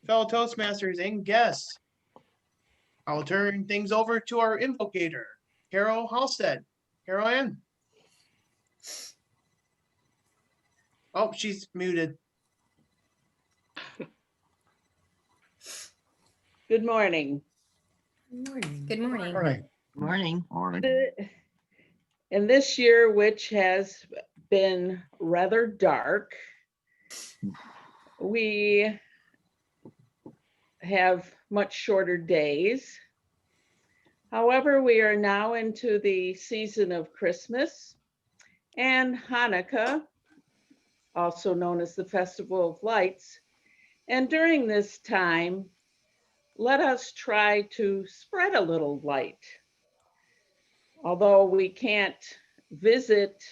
fellow Toastmasters and guests. I'll turn things over to our invocator, Carol Halstead. Carol Ann. Oh, she's muted. Good morning. Good morning. Morning. And this year, which has been rather dark, we have much shorter days. However, we are now into the season of Christmas and Hanukkah, also known as the Festival of Lights. And during this time, let us try to spread a little light. Although we can't visit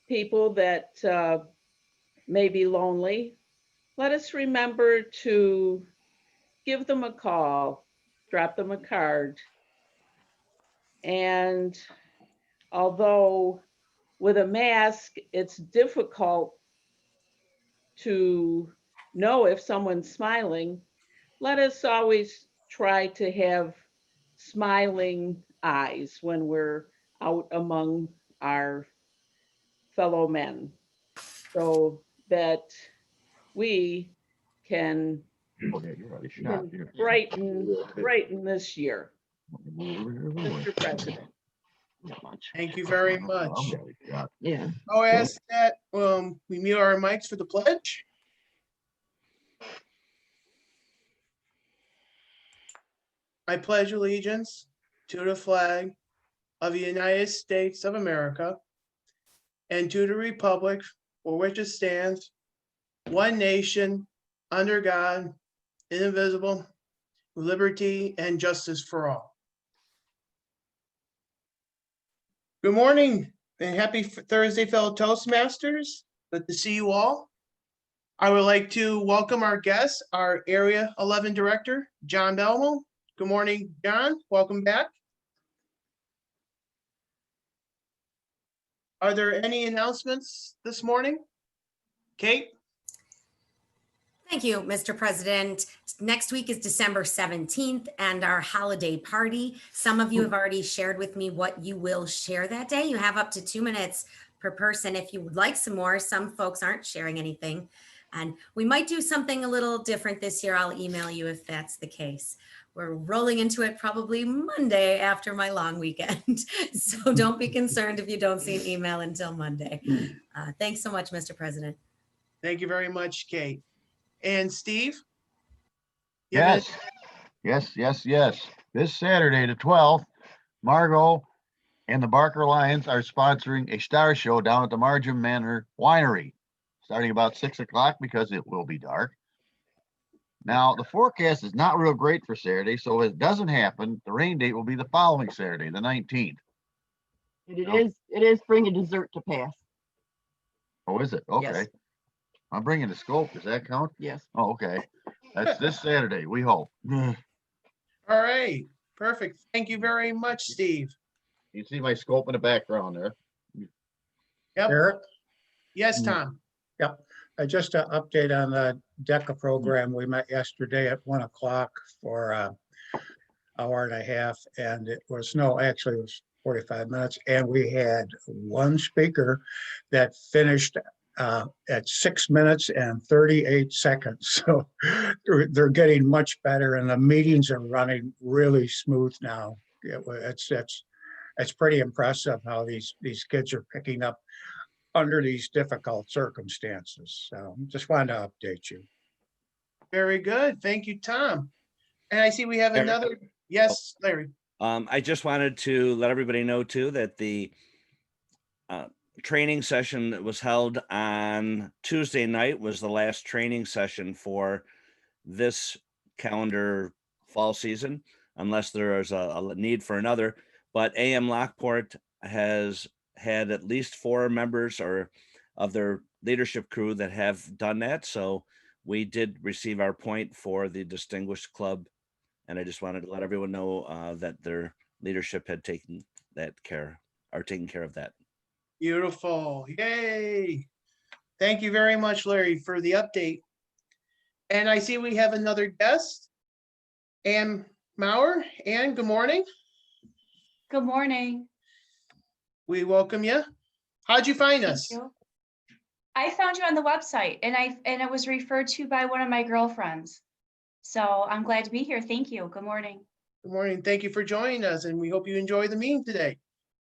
people that may be lonely, let us remember to give them a call, drop them a card. And although with a mask, it's difficult to know if someone's smiling, let us always try to have smiling eyes when we're out among our fellow men, so that we can brighten this year. Mr. President. Thank you very much. Yeah. I'll ask that we mute our mics for the pledge. I pledge allegiance to the flag of the United States of America and to the republic for which it stands, one nation, under God, indivisible, with liberty and justice for all. Good morning and happy Thursday, fellow Toastmasters. Good to see you all. I would like to welcome our guest, our Area 11 Director, John Belmo. Good morning, John. Welcome back. Are there any announcements this morning? Kate? Thank you, Mr. President. Next week is December 17th and our holiday party. Some of you have already shared with me what you will share that day. You have up to 2 minutes per person. If you would like some more, some folks aren't sharing anything. And we might do something a little different this year. I'll email you if that's the case. We're rolling into it probably Monday after my long weekend. So don't be concerned if you don't see an email until Monday. Thanks so much, Mr. President. Thank you very much, Kate. And Steve? Yes. This Saturday, the 12th, Margo and the Barker Lions are sponsoring a star show down at the Margin Manor Winery, starting about 6 o'clock because it will be dark. Now, the forecast is not real great for Saturday, so if it doesn't happen, the rain date will be the following Saturday, the 19th. It is bringing dessert to pass. Oh, is it? Okay. Yes. I'm bringing the scope. Does that count? Yes. Oh, okay. That's this Saturday, we hope. All right, perfect. Thank you very much, Steve. You see my scope in the background there. Yep. Eric? Yes, Tom. Yep. Just an update on the DECA program. We met yesterday at 1 o'clock for an hour and a half, and it was actually it was 45 minutes, and we had one speaker that finished at 6 minutes and 38 seconds. So they're getting much better, and the meetings are running really smooth now. It's pretty impressive how these kids are picking up under these difficult circumstances. So just wanted to update you. Very good. Thank you, Tom. And I see we have Larry? another. Yes, Larry. I just wanted to let everybody know too that the training session that was held on Tuesday night was the last training session for this calendar fall season, unless there is a need for another. But AM Lockport has had at least 4 members or of their leadership crew that have done that. So we did receive our point for the Distinguished Club. And I just wanted to let everyone know that their leadership had taken care of that. Beautiful. Yay. Thank you very much, Larry, for the update. And I see we have another guest, Ann Maurer. Ann, good morning. Good morning. We welcome you. How'd you find us? Thank you. I found you on the website and it was referred to by one of my girlfriends. So I'm glad to be here. Thank you. Good morning. Good morning. Thank you for joining us, and we hope you enjoy the meeting today.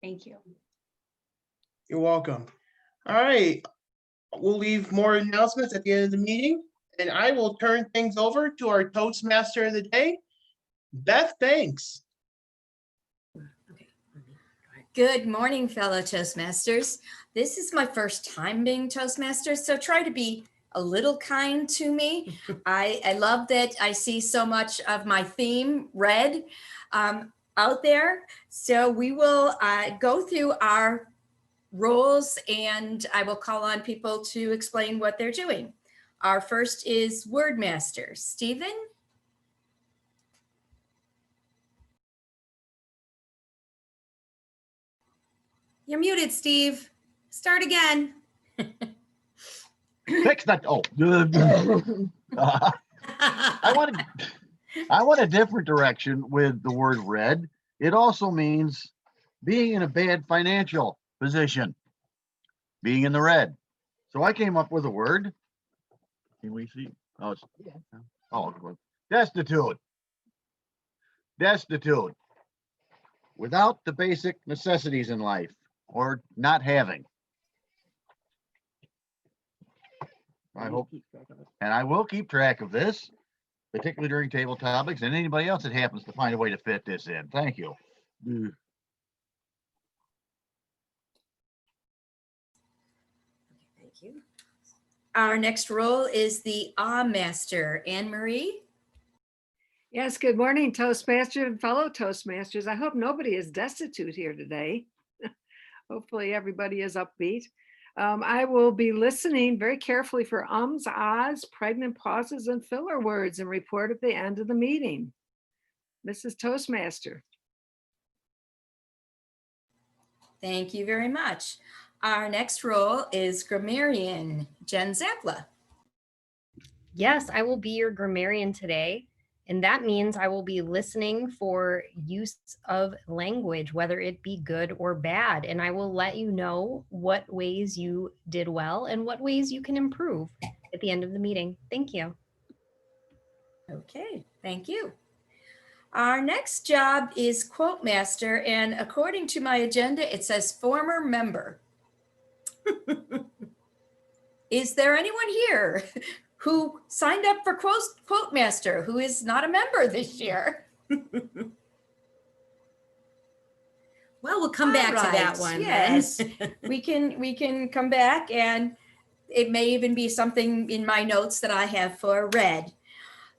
Thank you. You're welcome. All right. We'll leave more announcements at the end of the meeting, and I will turn things over to our Toastmaster of the day, Beth Banks. Good morning, fellow Toastmasters. This is my first time being Toastmaster, so try to be a little kind to me. I love that I see so much of my theme red out there. So we will go through our roles and I will call on people to explain what they're doing. Our first is Word Master, Stephen. You're muted, Steve. Start again. Fix that. Oh, I want a different direction with the word red. It also means being in a bad financial position, being in the red. So I came up with a word. Can we see? Oh, it's, oh, destitute. Destitute. Without the basic necessities in life, or not having. I hope, and I will keep track of this, particularly during table topics and anybody else that happens to find a way to fit this in. Thank you. Thank you. Our next role is the Master, Anne Marie. Yes, good morning, Toastmaster and fellow Toastmasters. I hope nobody is destitute here today. Hopefully everybody is upbeat. I will be listening very carefully for ums, ahs, pregnant pauses, and filler words and report at the end of the meeting. Mrs. Toastmaster. Thank you very much. Our next role is Grammarian, Jen Zapla. Yes, I will be your grammarian today. And that means I will be listening for use of language, whether it be good or bad. And I will let you know what ways you did well and what ways you can improve at the end of the meeting. Thank you. Okay, thank you. Our next job is Quote Master. And according to my agenda, it says former member. Is there anyone here who signed up for Quote Master who is not a member this year? Well, we'll come back to that one. Yes, we can come back, and it may even be something in my notes that I have for Red.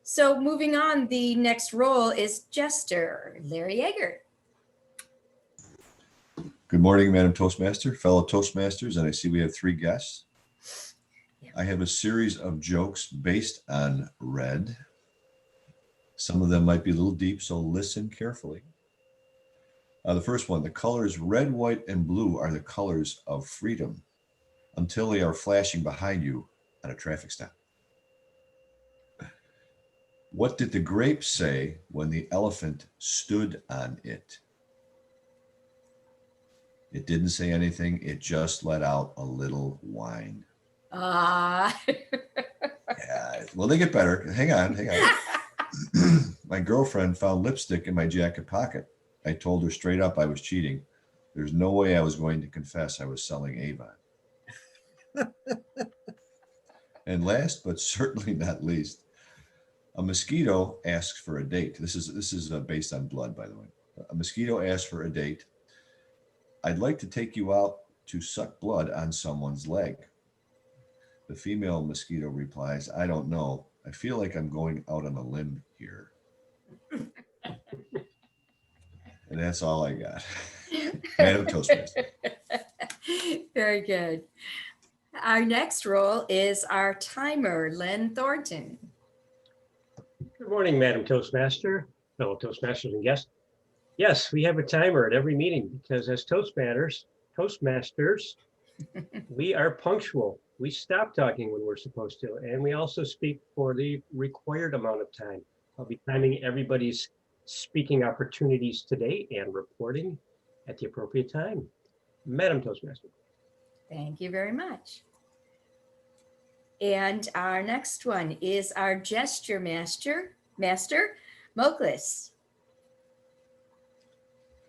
So moving on, the next role is Jester, Larry Yeager. Good morning, Madam Toastmaster, fellow Toastmasters, and I see we have 3 guests. I have a series of jokes based on red. Some of them might be a little deep, so listen carefully. The first one, the colors red, white, and blue are the colors of freedom until they are flashing behind you at a traffic stop. What did the grape say when the elephant stood on it? It didn't say anything. It just let out a little whine. Yeah. Well, they get better. Hang on. My girlfriend found lipstick in my jacket pocket. I told her straight up I was cheating. There's no way I was going to confess I was selling Avon. And last, but certainly not least, a mosquito asks for a date. This is based on blood, by the way. A mosquito asks for a date. I'd like to take you out to suck blood on someone's leg. The female mosquito replies, I don't know. I feel like I'm going out on a limb here. And that's all I got. Madam Toastmaster. Very good. Our next role is our timer, Len Thornton. Good morning, Madam Toastmaster, fellow Toastmasters and guests. Yes, we have a timer at every meeting because as Toastmasters, we are punctual. we stop talking when we're supposed to, and we also speak for the required amount of time. I'll be timing everybody's speaking opportunities today and reporting at the appropriate time. Madam Toastmaster. Thank you very much. And our next one is our gesture master, Moklis.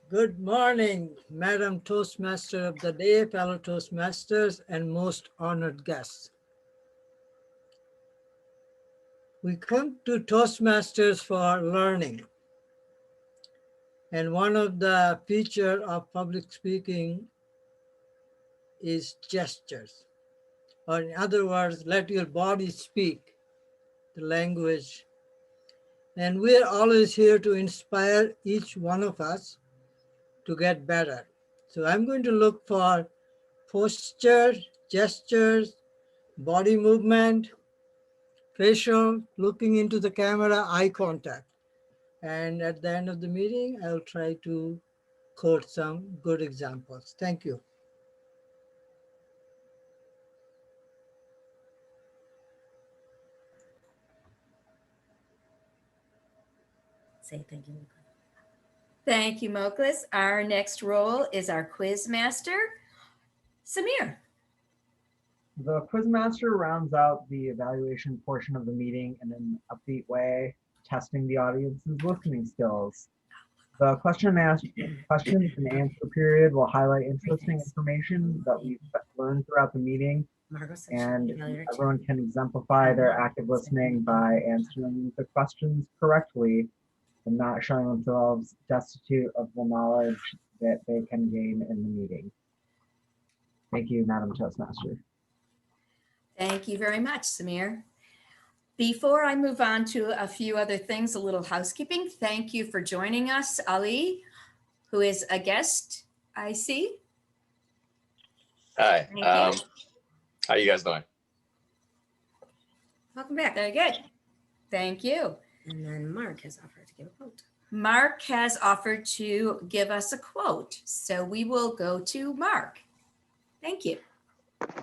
Good morning, Madam Toastmaster of the day, fellow Toastmasters, and most honored guests. We come to Toastmasters for learning. And one of the features of public speaking is gestures. Or in other words, let your body speak the language. And we're always here to inspire each one of us to get better. So I'm going to look for posture, gestures, body movement, facial, looking into the camera, eye contact. And at the end of the meeting, I'll try to quote some good examples. Thank you. Say thank you. Thank you, Moklis. Our next role is our quiz master, Samir. The quiz master rounds out the evaluation portion of the meeting in an upbeat way, testing the audience's listening skills. The question and answer period will highlight interesting information that we've learned throughout the meeting, and everyone can exemplify their active listening by answering the questions correctly and not showing themselves destitute of the knowledge that they can gain in the meeting. Thank you, Madam Toastmaster. Thank you very much, Samir. Before I move on to a few other things, a little housekeeping. Thank you for joining us, Ali, who is a guest, I see. Hi, Thank you. how you guys doing? Welcome back. Very good. Thank you. And then Mark has offered to give a quote. Mark has offered to give us a quote. So we will go to Mark. Thank you.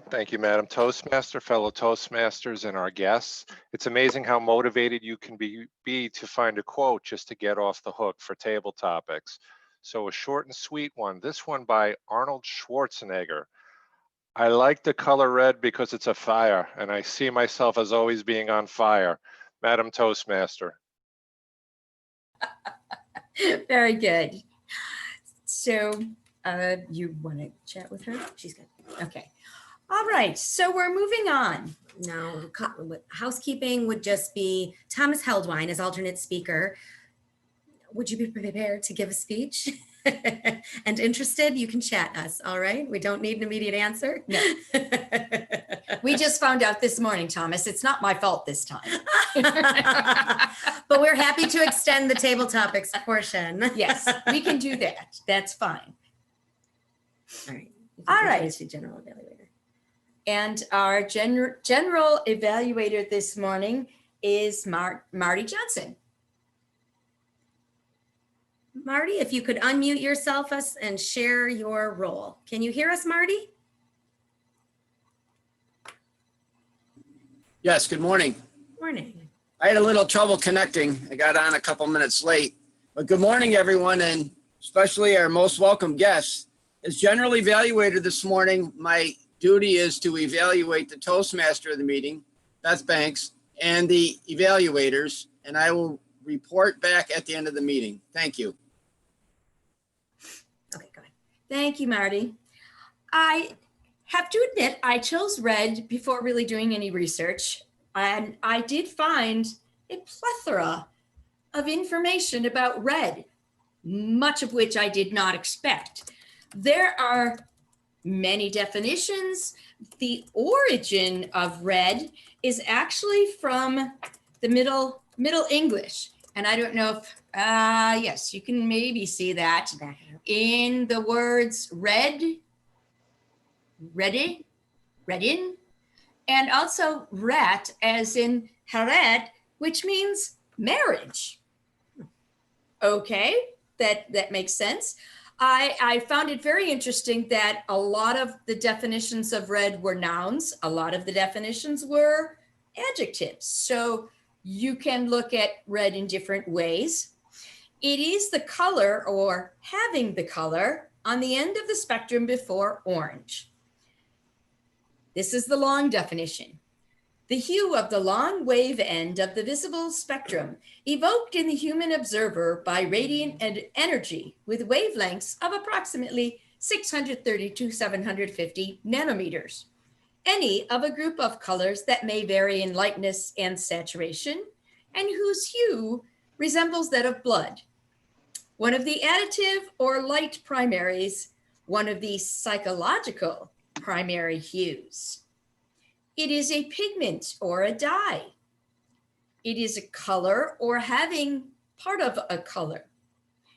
Thank you, Madam Toastmaster, fellow Toastmasters, and our guests. It's amazing how motivated you can be to find a quote just to get off the hook for table topics. So a short and sweet one, this one by Arnold Schwarzenegger. I like the color red because it's a fire, and I see myself as always being on fire. Madam Toastmaster. Very good. So you want to chat with her? She's good. Okay. All right. So we're moving on. Now, housekeeping would just be Thomas Heldwine as alternate speaker. Would you be prepared to give a speech? And interested, you can chat us, all right? We don't need an immediate answer. No. We just found out this morning, Thomas. It's not my fault this time. But we're happy to extend the table topics portion. Yes, we can do that. That's fine. All right. All right. General evaluator. And our general evaluator this morning is Marty Johnson. Marty, if you could unmute yourself and share your role. Can you hear us, Marty? Yes, good morning. Morning. I had a little trouble connecting. I got on a couple minutes late. But good morning, everyone, and especially our most welcome guests. As general evaluator this morning, my duty is to evaluate the Toastmaster of the meeting, Beth Banks, and the evaluators, and I will report back at the end of the meeting. Thank you. Okay, go ahead. Thank you, Marty. I have to admit, I chose red before really doing any research, and I did find a plethora of information about red, much of which I did not expect. There are many definitions. The origin of red is actually from the Middle English. And I don't know if, yes, you can maybe see that in the words red, ready, redin, and also rat as in haret, which means marriage. Okay, that makes sense. I found it very interesting that a lot of the definitions of red were nouns. A lot of the definitions were adjectives. So you can look at red in different ways. It is the color or having the color on the end of the spectrum before orange. This is the long definition. The hue of the long wave end of the visible spectrum evoked in the human observer by radiant energy with wavelengths of approximately 630 to 750 nanometers. Any of a group of colors that may vary in lightness and saturation and whose hue resembles that of blood. One of the additive or light primaries, one of the psychological primary hues. It is a pigment or a dye. It is a color or having part of a color.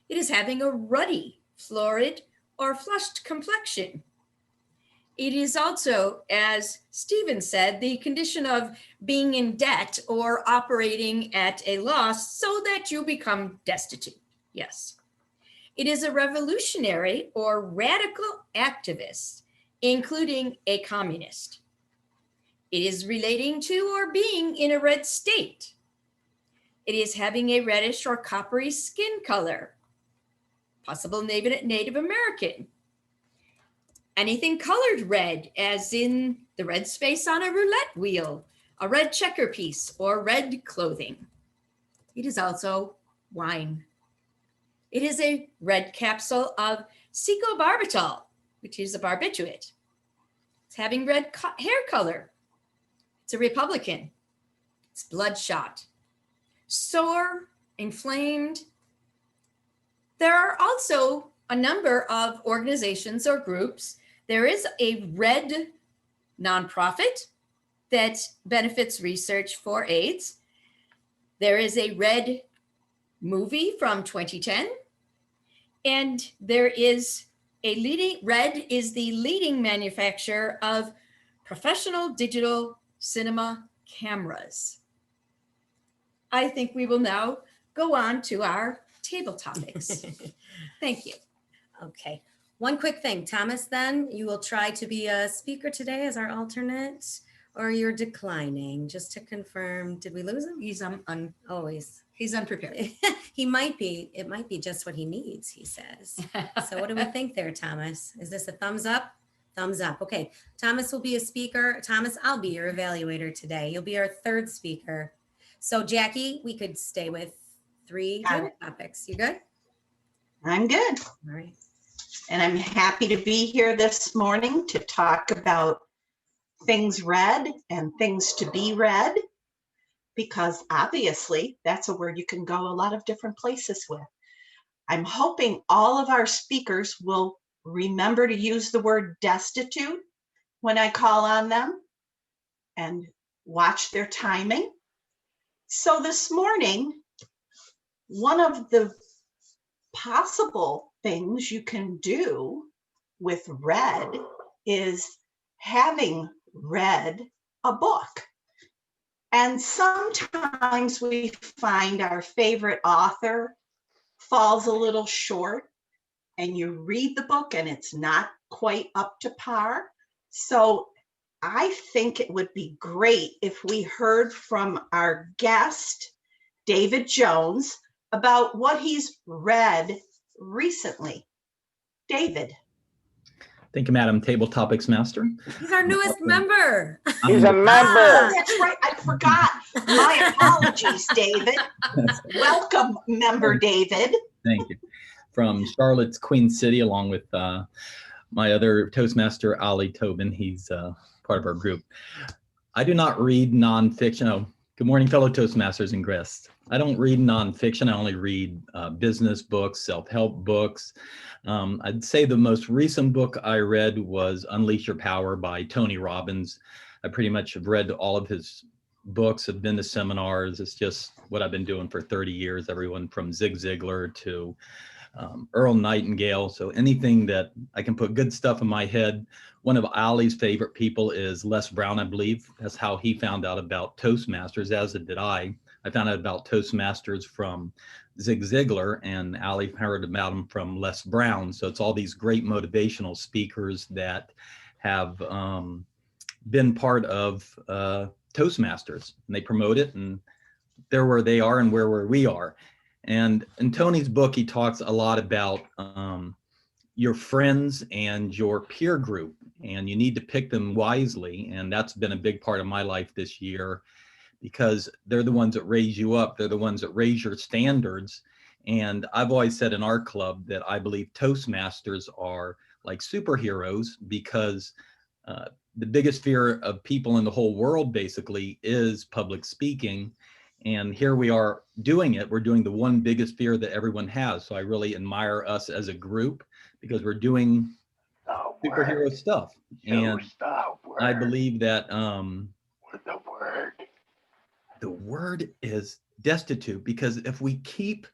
It is having a ruddy, florid, or flushed complexion. It is also, as Stephen said, the condition of being in debt or operating at a loss so that you become destitute. Yes. It is a revolutionary or radical activist, including a communist. It is relating to or being in a red state. It is having a reddish or coppery skin color, possible Native American. Anything colored red, as in the red space on a roulette wheel, a red checker piece, or red clothing. It is also wine. It is a red capsule of secobarbital, which is a barbiturate. It's having red hair color. It's a Republican. It's bloodshot, sore, inflamed. There are also a number of organizations or groups. There is a red nonprofit that benefits research for AIDS. There is a red movie from 2010. And there is red is the leading manufacturer of professional digital cinema cameras. I think we will now go on to our table topics. Thank you. Okay, one quick thing, Thomas, then you will try to be a speaker today as our alternate, or you're declining, just to confirm. Did we lose him? He's always. He's unprepared. He might be, it might be just what he needs, he says. So what do we think there, Thomas? Is this a thumbs up? Thumbs up. Okay, Thomas will be a speaker. Thomas, I'll be your evaluator today. You'll be our third speaker. So Jackie, we could stay with 3 table topics. You good? I'm good. All right. And I'm happy to be here this morning to talk about things read and things to be read, because obviously that's a word you can go a lot of different places with. I'm hoping all of our speakers will remember to use the word destitute when I call on them and watch their timing. So this morning, one of the possible things you can do with read is having read a book. And sometimes we find our favorite author falls a little short, and you read the book and it's not quite up to par. So I think it would be great if we heard from our guest, David Jones, about what he's read recently. David. Thank you, Madam Table Topics Master. He's our newest member. He's a member. Oh, that's right. I forgot. My apologies, David. Welcome, member David. Thank you. From Charlotte's Queen City, along with my other Toastmaster, Ali Tobin. He's part of our group. I do not read nonfiction. Oh, good morning, fellow Toastmasters and guests. I don't read nonfiction. I only read business books, self-help books. I'd say the most recent book I read was Unleash Your Power by Tony Robbins. I pretty much have read all of his books, have been to seminars. It's just what I've been doing for 30 years, everyone from Zig Ziglar to Earl Nightingale. So anything that I can put good stuff in my head. One of Ali's favorite people is Les Brown, I believe. That's how he found out about Toastmasters, as did I. I found out about Toastmasters from Zig Ziglar, and Ali heard about him from Les Brown. So it's all these great motivational speakers that have been part of Toastmasters, and they promote it, and they're where they are and where we are. And in Tony's book, he talks a lot about your friends and your peer group, and you need to pick them wisely. And that's been a big part of my life this year, because they're the ones that raise you up. They're the ones that raise your standards. And I've always said in our club that I believe Toastmasters are like superheroes, because the biggest fear of people in the whole world basically is public speaking. And here we are doing it. We're doing the one biggest fear that everyone has. So I really admire us as a group, because we're doing superhero stuff. And I believe that the word is destitute, because if we keep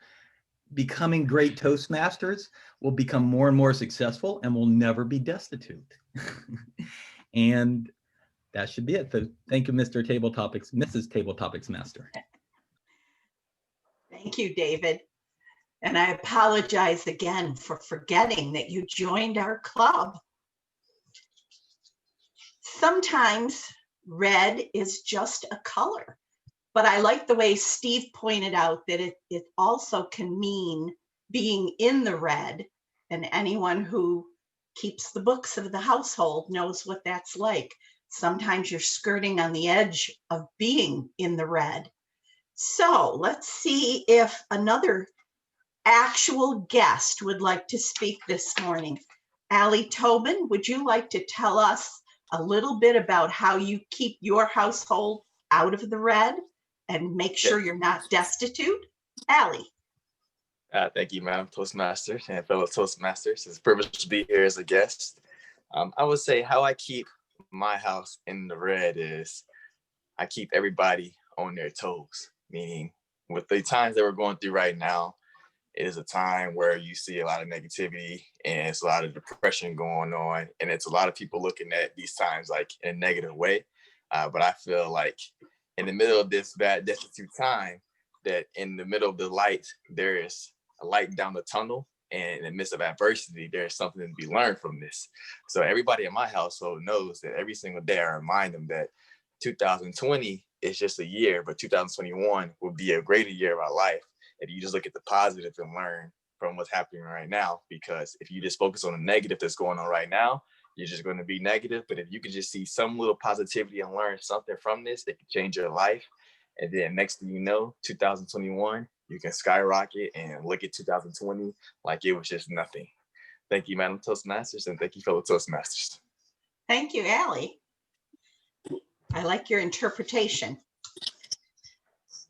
becoming great Toastmasters, we'll become more and more successful, and we'll never be destitute. And that should be it. So thank you, Mr. Table Topics, Mrs. Table Topics Master. Thank you, David. And I apologize again for forgetting that you joined our club. Sometimes red is just a color, but I like the way Steve pointed out that it also can mean being in the red, and anyone who keeps the books of the household knows what that's like. Sometimes you're skirting on the edge of being in the red. So let's see if another actual guest would like to speak this morning. Ali Tobin, would you like to tell us a little bit about how you keep your household out of the red and make sure you're not destitute? Ali. Thank you, Madam Toastmaster and fellow Toastmasters. It's a privilege to be here as a guest. I would say how I keep my house in the red is I keep everybody on their toes, meaning with the times that we're going through right now, it is a time where you see a lot of negativity and it's a lot of depression going on. And it's a lot of people looking at these times like in a negative way. But I feel like in the middle of this bad destitute time, that in the middle of the light, there is a light down the tunnel. And in the midst of adversity, there's something to be learned from this. So everybody in my household knows that every single day I remind them that 2020 is just a year, but 2021 will be a greater year of our life. If you just look at the positive and learn from what's happening right now, because if you just focus on the negative that's going on right now, you're just going to be negative. But if you can just see some little positivity and learn something from this, it can change your life. And then next thing you know, 2021, you can skyrocket and look at 2020 like it was just nothing. Thank you, Madam Toastmasters, and thank you, fellow Toastmasters. Thank you, Ali. I like your interpretation.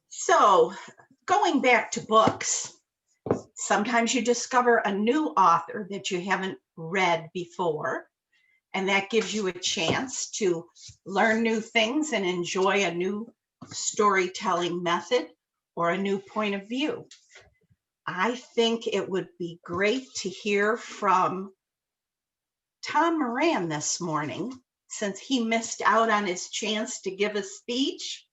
So going back to books, sometimes you discover a new author that you haven't read before, and that gives you a chance to learn new things and enjoy a new storytelling method or a new point of view. I think it would be great to hear from Tom Moran this morning, since he missed out on his chance to give a speech.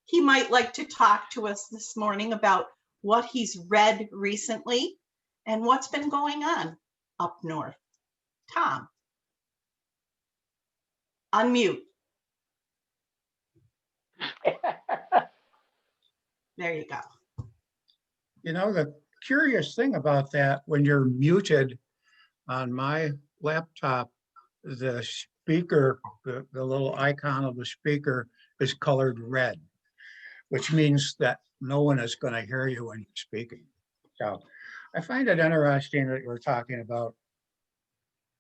He might like to talk to us this morning about what he's read recently and what's been going on up north. Tom. Unmute. There you go. You know, the curious thing about that, when you're muted on my laptop, the speaker, the little icon of the speaker is colored red, which means that no one is going to hear you when you're speaking. So I find it interesting that you're talking about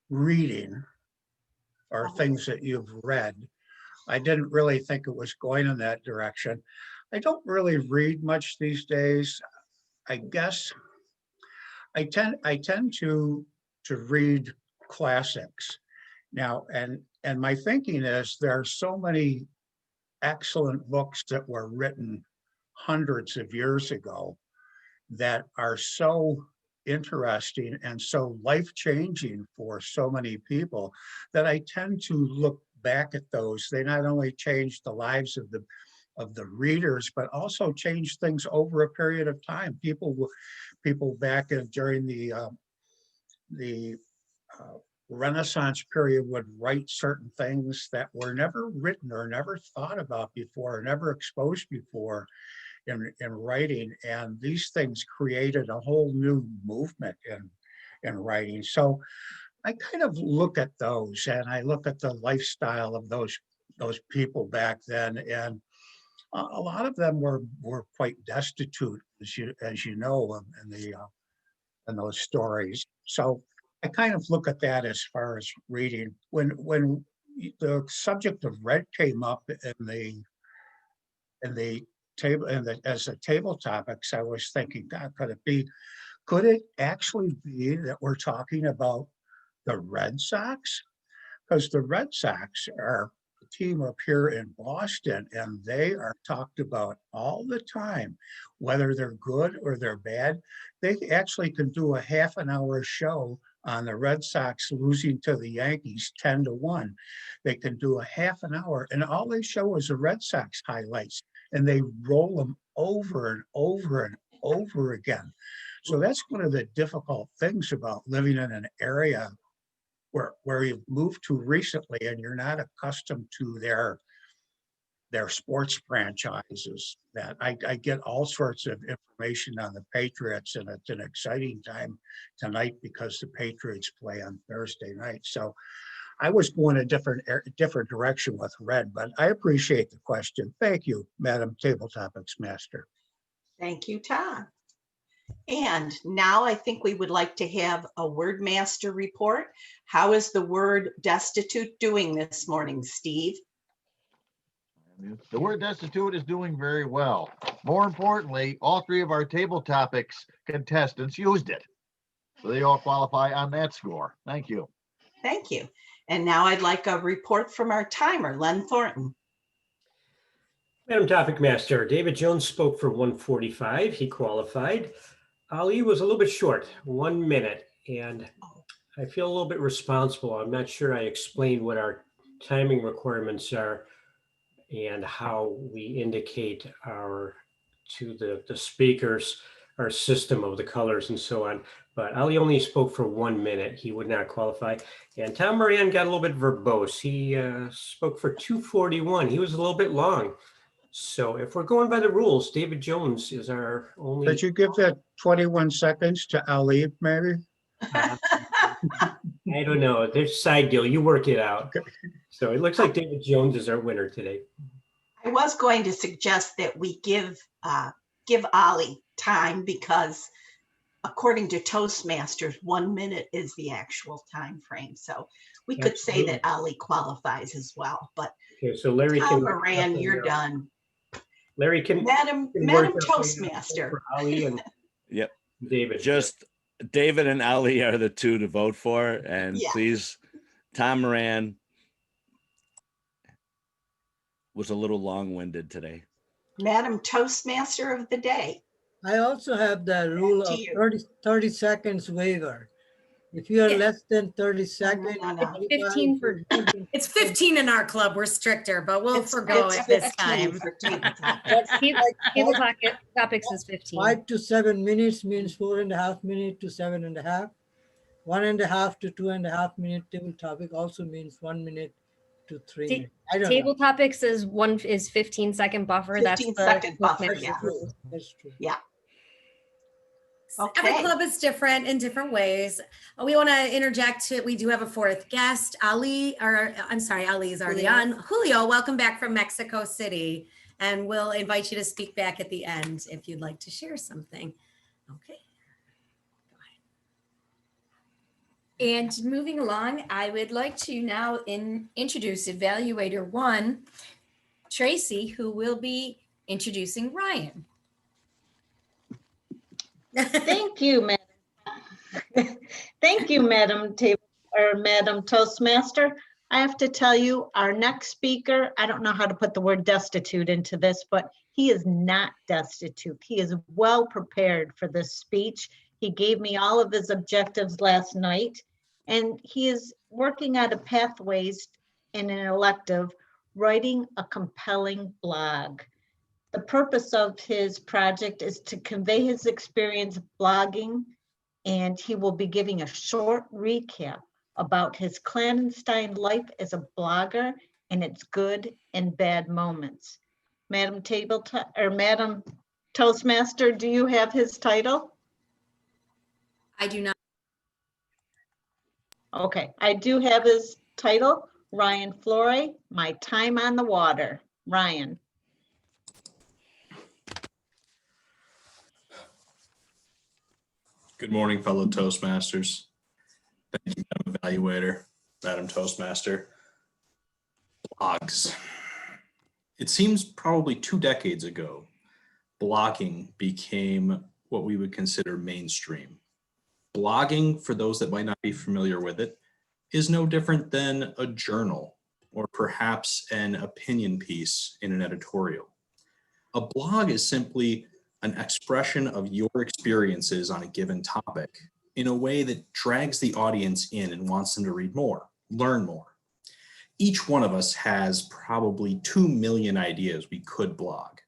reading or things that you've read. I didn't really think it was going in that direction. I don't really read much these days. I guess I tend to read classics now, and my thinking is there are so many excellent books that were written hundreds of years ago that are so interesting and so life-changing for so many people that I tend to look back at those. They not only changed the lives of the the readers, but also changed things over a period of time. People back during the Renaissance period would write certain things that were never written or never thought about before, or never exposed before in writing. And these things created a whole new movement in writing. So I kind of look at those, and I look at the lifestyle of those people back then, and a lot of them were quite destitute, as you know, in those stories. So I kind of look at that as far as reading. When the subject of red came up in the table as the table topics, I was thinking, God, could it actually be that we're talking about the Red Sox? Because the Red Sox are a team up here in Boston, and they are talked about all the time, whether they're good or they're bad. They actually can do a half an hour show on the Red Sox losing to the Yankees 10-1. They can do a half an hour, and all they show is the Red Sox highlights, and they roll them over and over and over again. So that's one of the difficult things about living in an area where you've moved to recently, and you're not accustomed to their sports franchises. That I get all sorts of information on the Patriots, and it's an exciting time tonight because the Patriots play on Thursday night. So I was going a different direction with red, but I appreciate the question. Thank you, Madam Table Topics Master. Thank you, Tom. And now I think we would like to have a word master report. How is the word destitute doing this morning, Steve? The word destitute is doing very well. More importantly, all three of our table topics contestants used it. So they all qualify on that score. Thank you. Thank you. And now I'd like a report from our timer, Len Thornton. Madam Topic Master, David Jones spoke for 1:45. He qualified. Ali was a little bit short, 1 minute, and I feel a little bit responsible. I'm not sure I explained what our timing requirements are and how we indicate to the speakers, our system of the colors and so on. But Ali only spoke for 1 minute. He would not qualify. And Tom Moran got a little bit verbose. He spoke for 2:41. He was a little bit long. So if we're going by the rules, David Jones is our only. Did you give that 21 seconds to Ali, maybe? I don't know. There's side deal. You work it out. So it looks like David Jones is our winner today. I was going to suggest that we give Ali time, because according to Toastmasters, 1 minute is the actual time frame. So we could say that Ali qualifies as well. But okay, so Larry Tom Moran, you're done. Larry can. Madam Toastmaster. For Ali and Yep. David. Just David and Ali are the two to vote for. And Yeah. please, Tom Moran was a little long-winded today. Madam Toastmaster of the day. I also have the rule of 30 seconds waiver. If you are less than 30 seconds. 15 for, it's 15 in our club. We're stricter, but we'll forgo it this time. Table topics is 15. 5 to 7 minutes means 4.5 minutes to 7.5. 1.5 to 2.5 minute table topic also means 1 minute to 3 minutes. I don't Table know. topics is 15-second buffer. 15-second buffer, Toastmasters yeah. rules. That's true. Yeah. Every Okay. club is different in different ways. We want to interject. We do have a fourth guest, Ali, or I'm sorry, Ali is already on. Julio, welcome back from Mexico City. And we'll invite you to speak back at the end if you'd like to share something. Okay. And moving along, I would like to now introduce Evaluator 1, Tracy, who will be introducing Ryan. Thank you, Madam. Thank you, Madam Toastmaster. I have to tell you, our next speaker, I don't know how to put the word destitute into this, but he is not destitute. He is well prepared for this speech. He gave me all of his objectives last night, and he is working out a pathways in an elective, writing a compelling blog. The purpose of his project is to convey his experience blogging, and he will be giving a short recap about his clandestine life as a blogger and its good and bad moments. Madam Madam Toastmaster, do you have his title? I do not. Okay, I do have his title, Ryan Flory, My Time on the Water. Ryan. Good morning, fellow Toastmasters. Thank you, Madam Evaluator, Madam Toastmaster. Blogs. It seems probably 2 decades ago, blogging became what we would consider mainstream. Blogging, for those that might not be familiar with it, is no different than a journal or perhaps an opinion piece in an editorial. A blog is simply an expression of your experiences on a given topic in a way that drags the audience in and wants them to read more, learn more. Each one of us has probably 2 million ideas we could blog.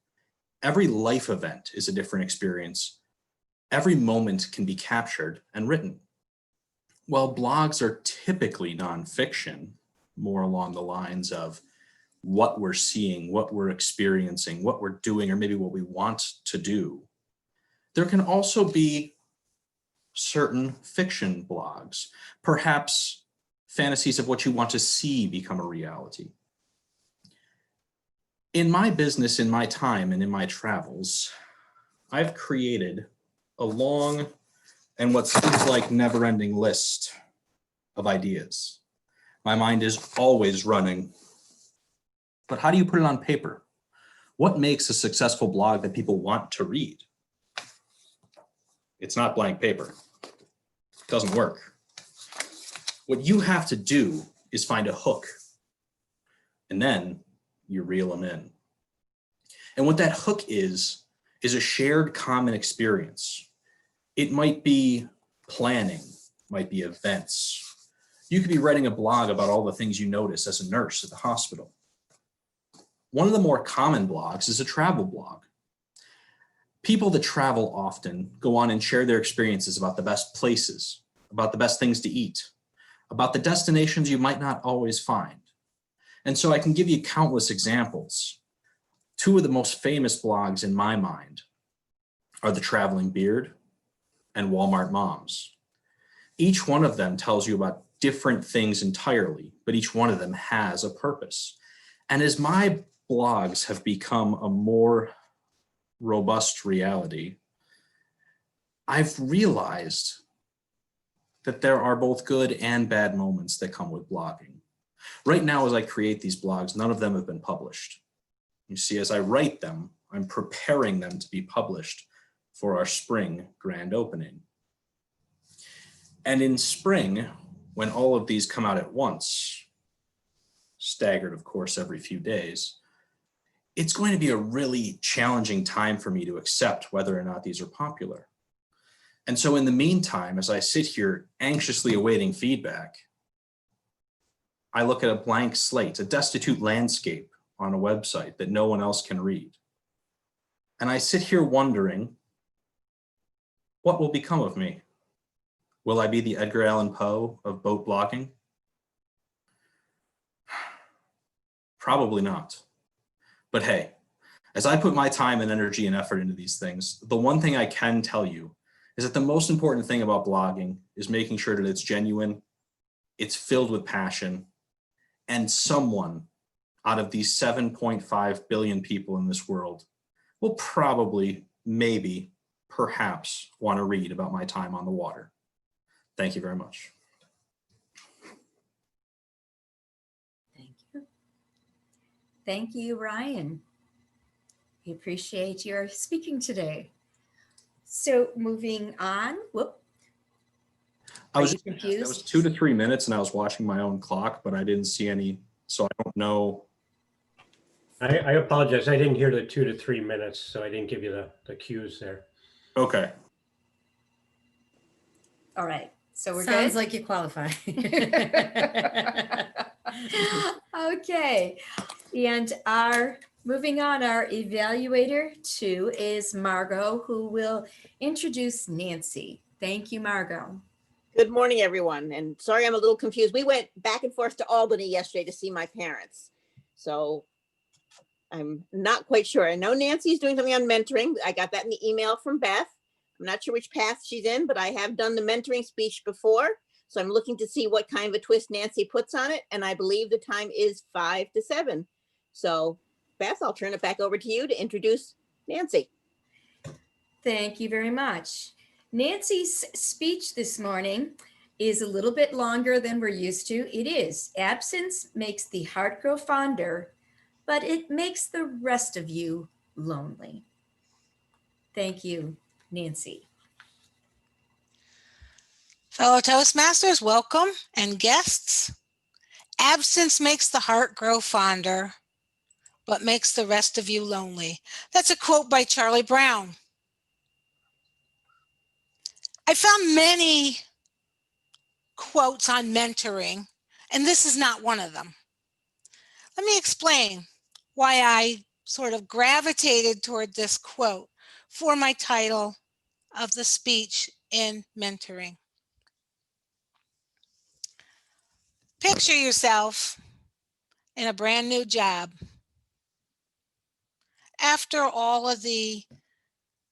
Every life event is a different experience. Every moment can be captured and written. While blogs are typically nonfiction, more along the lines of what we're seeing, what we're experiencing, what we're doing, or maybe what we want to do, there can also be certain fiction blogs, perhaps fantasies of what you want to see become a reality. In my business, in my time, and in my travels, I've created a long and what seems like never-ending list of ideas. My mind is always running. But how do you put it on paper? What makes a successful blog that people want to read? It's not blank paper. It doesn't work. What you have to do is find a hook, and then you reel them in. And what that hook is a shared common experience. It might be planning, might be events. You could be writing a blog about all the things you notice as a nurse at the hospital. One of the more common blogs is a travel blog. People that travel often go on and share their experiences about the best places, about the best things to eat, about the destinations you might not always find. And so I can give you countless examples. 2 of the most famous blogs in my mind are The Traveling Beard and Walmart Moms. Each one of them tells you about different things entirely, but each one of them has a purpose. And as my blogs have become a more robust reality, I've realized that there are both good and bad moments that come with blogging. Right now, as I create these blogs, none of them have been published. You see, as I write them, I'm preparing them to be published for our spring grand opening. And in spring, when all of these come out at once, staggered, of course, every few days, it's going to be a really challenging time for me to accept whether or not these are popular. And so in the meantime, as I sit here anxiously awaiting feedback, I look at a blank slate, a destitute landscape on a website that no one else can read. And I sit here wondering, what will become of me? Will I be the Edgar Allan Poe of boat blogging? Probably not. But hey, as I put my time and energy and effort into these things, the one thing I can tell you is that the most important thing about blogging is making sure that it's genuine, it's filled with passion, and someone out of these 7.5 billion people in this world will probably, maybe, perhaps want to read about my time on the water. Thank you very much. Thank you. Thank you, Ryan. We appreciate your speaking today. So moving on, whoop. I was Are you confused? That was 2 to 3 minutes and I was watching my own clock, but I didn't see any, so I don't know. I apologize. I didn't hear the 2 to 3 minutes, so I didn't give you the cues there. Okay. All right. So we're Sounds good? like you qualify. Okay. And our Moving on, our evaluator 2 is Margo, who will introduce Nancy. Thank you, Margo. Good morning, everyone. And sorry, I'm a little confused. We went back and forth to Albany yesterday to see my parents. So I'm not quite sure. I know Nancy's doing something on mentoring. I got that in the email from Beth. I'm not sure which path she's in, but I have done the mentoring speech before. So I'm looking to see what kind of a twist Nancy puts on it. And I believe the time is 5 to 7. So Beth, I'll turn it back over to you to introduce Nancy. Thank you very much. Nancy's speech this morning is a little bit longer than we're used to. It is. Absence makes the heart grow fonder, but it makes the rest of you lonely. Thank you, Nancy. Fellow Toastmasters, welcome, and guests. Absence makes the heart grow fonder, but makes the rest of you lonely. That's a quote by Charlie Brown. I found many quotes on mentoring, and this is not one of them. Let me explain why I sort of gravitated toward this quote for my title of the speech in mentoring. Picture yourself in a brand new job. After all of the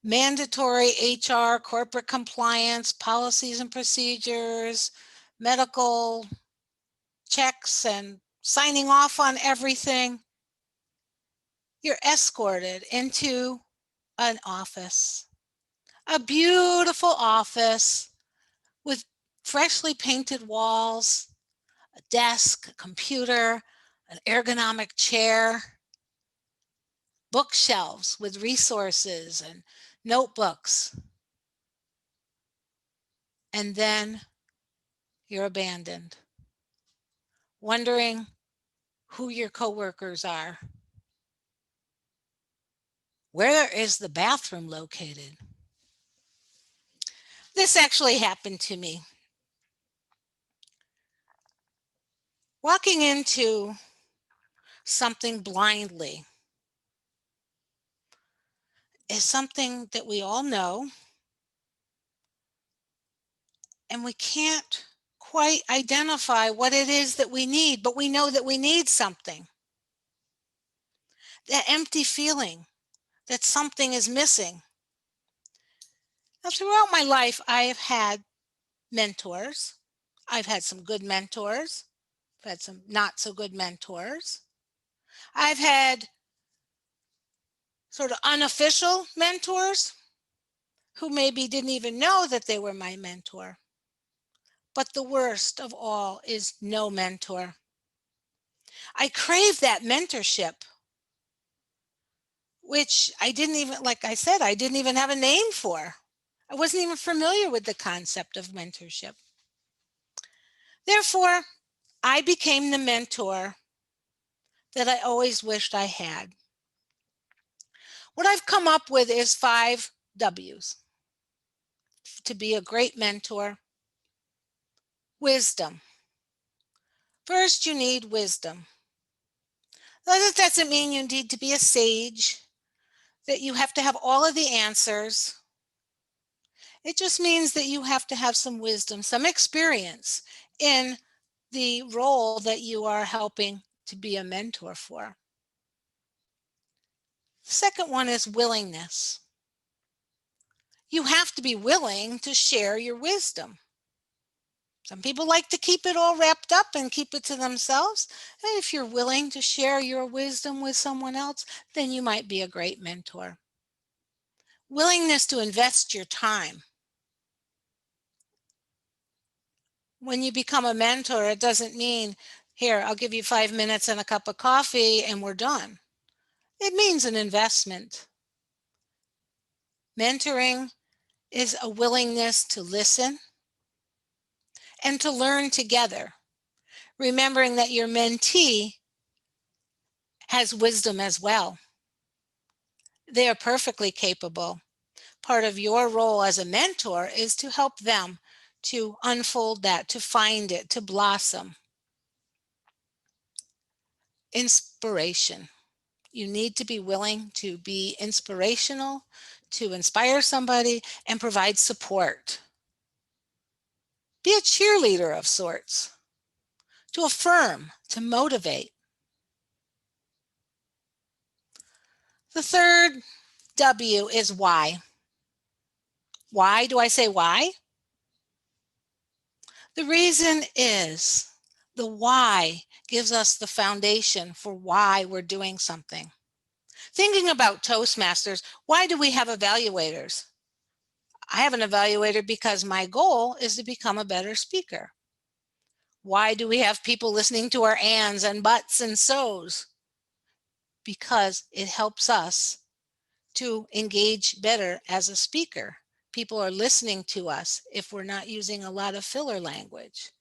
mandatory HR, corporate compliance, policies and procedures, medical checks, and signing off on everything, you're escorted into an office, a beautiful office with freshly painted walls, a desk, a computer, an ergonomic chair, bookshelves with resources and notebooks. And then you're abandoned, wondering who your coworkers are. Where is the bathroom located? This actually happened to me. Walking into something blindly is something that we all know, and we can't quite identify what it is that we need, but we know that we need something. That empty feeling that something is missing. Now, throughout my life, I have had mentors. I've had some good mentors. I've had some not so good mentors. I've had sort of unofficial mentors who maybe didn't even know that they were my mentor. But the worst of all is no mentor. I crave that mentorship, which I didn't even, like I said, I didn't even have a name for. I wasn't even familiar with the concept of mentorship. Therefore, I became the mentor that I always wished I had. What I've come up with is 5 W's to be a great mentor. Wisdom. First, you need wisdom. That doesn't mean you need to be a sage, that you have to have all of the answers. It just means that you have to have some wisdom, some experience in the role that you are helping to be a mentor for. The second one is willingness. You have to be willing to share your wisdom. Some people like to keep it all wrapped up and keep it to themselves. And if you're willing to share your wisdom with someone else, then you might be a great mentor. Willingness to invest your time. When you become a mentor, it doesn't mean, here, I'll give you 5 minutes and a cup of coffee and we're done. It means an investment. Mentoring is a willingness to listen and to learn together, remembering that your mentee has wisdom as well. They are perfectly capable. Part of your role as a mentor is to help them to unfold that, to find it, to blossom. Inspiration. You need to be willing to be inspirational, to inspire somebody, and provide support. Be a cheerleader of sorts, to affirm, to motivate. The third W is why. Why do I say why? The reason is the why gives us the foundation for why we're doing something. Thinking about Toastmasters, why do we have evaluators? I have an evaluator because my goal is to become a better speaker. Why do we have people listening to our ands and buts and so's? Because it helps us to engage better as a speaker. People are listening to us if we're not using a lot of filler language.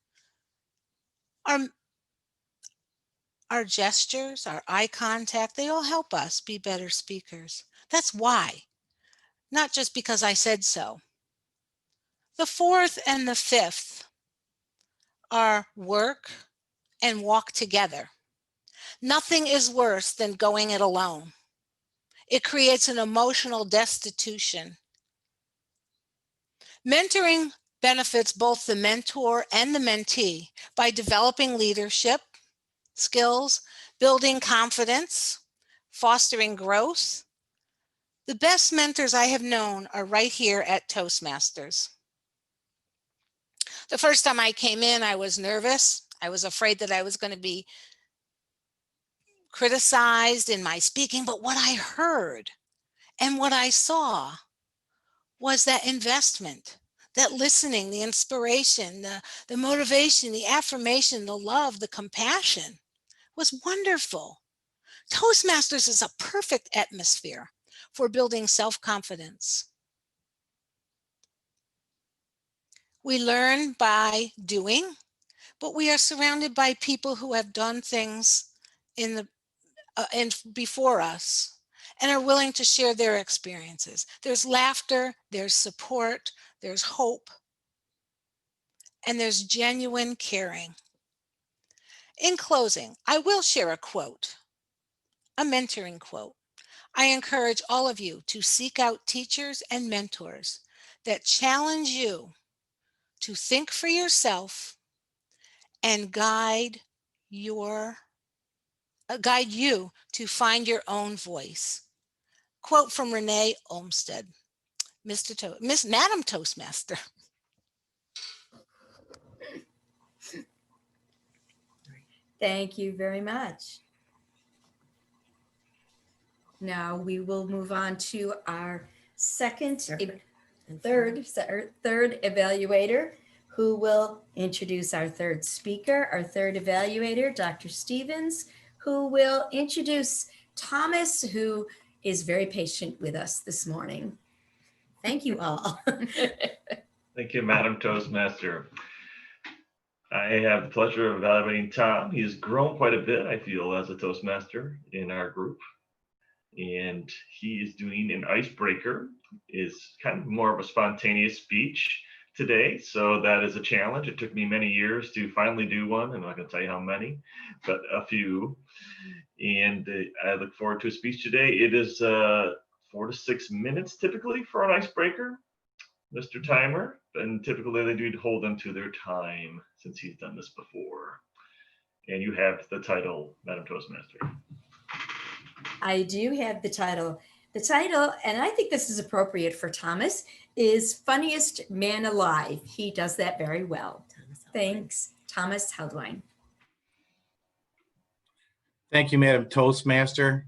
Our gestures, our eye contact, they all help us be better speakers. That's why, not just because I said so. The fourth and the fifth are work and walk together. Nothing is worse than going it alone. It creates an emotional destitution. Mentoring benefits both the mentor and the mentee by developing leadership skills, building confidence, fostering growth. The best mentors I have known are right here at Toastmasters. The first time I came in, I was nervous. I was afraid that I was going to be criticized in my speaking, but what I heard and what I saw was that investment, that listening, the inspiration, the motivation, the affirmation, the love, the compassion was wonderful. Toastmasters is a perfect atmosphere for building self-confidence. We learn by doing, but we are surrounded by people who have done things before us and are willing to share their experiences. There's laughter, there's support, there's hope, and there's genuine caring. In closing, I will share a quote, a mentoring quote. I encourage all of you to seek out teachers and mentors that challenge you to think for yourself and guide you to find your own voice. Quote from Renee Olmsted, Madam Toastmaster. Thank you very much. Now we will move on to our third evaluator, who will introduce our third speaker, our third evaluator, Dr. Stevens, who will introduce Thomas, who is very patient with us this morning. Thank you all. Thank you, Madam Toastmaster. I have the pleasure of evaluating Tom. He has grown quite a bit, I feel, as a Toastmaster in our group. And he is doing an icebreaker, is kind of more of a spontaneous speech today. So that is a challenge. It took me many years to finally do one. I'm not going to tell you how many, but a few. And I look forward to a speech today. It is 4 to 6 minutes typically for an icebreaker, Mr. Timer. And typically they do hold them to their time since he's done this before. And you have the title, Madam Toastmaster. I do have the title. The title, and I think this is appropriate for Thomas, is Funniest Man Alive. He does that very well. Thanks, Thomas Heldwine. Thank you, Madam Toastmaster.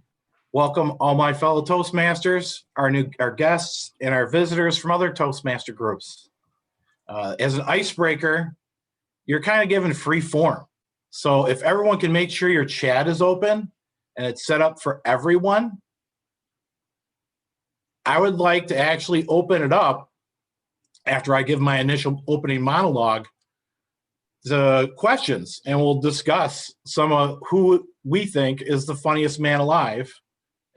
Welcome all my fellow Toastmasters, our guests, and our visitors from other Toastmaster groups. As an icebreaker, you're kind of given free form. So if everyone can make sure your chat is open and it's set up for everyone, I would like to actually open it up after I give my initial opening monologue to questions, and we'll discuss some of who we think is the funniest man alive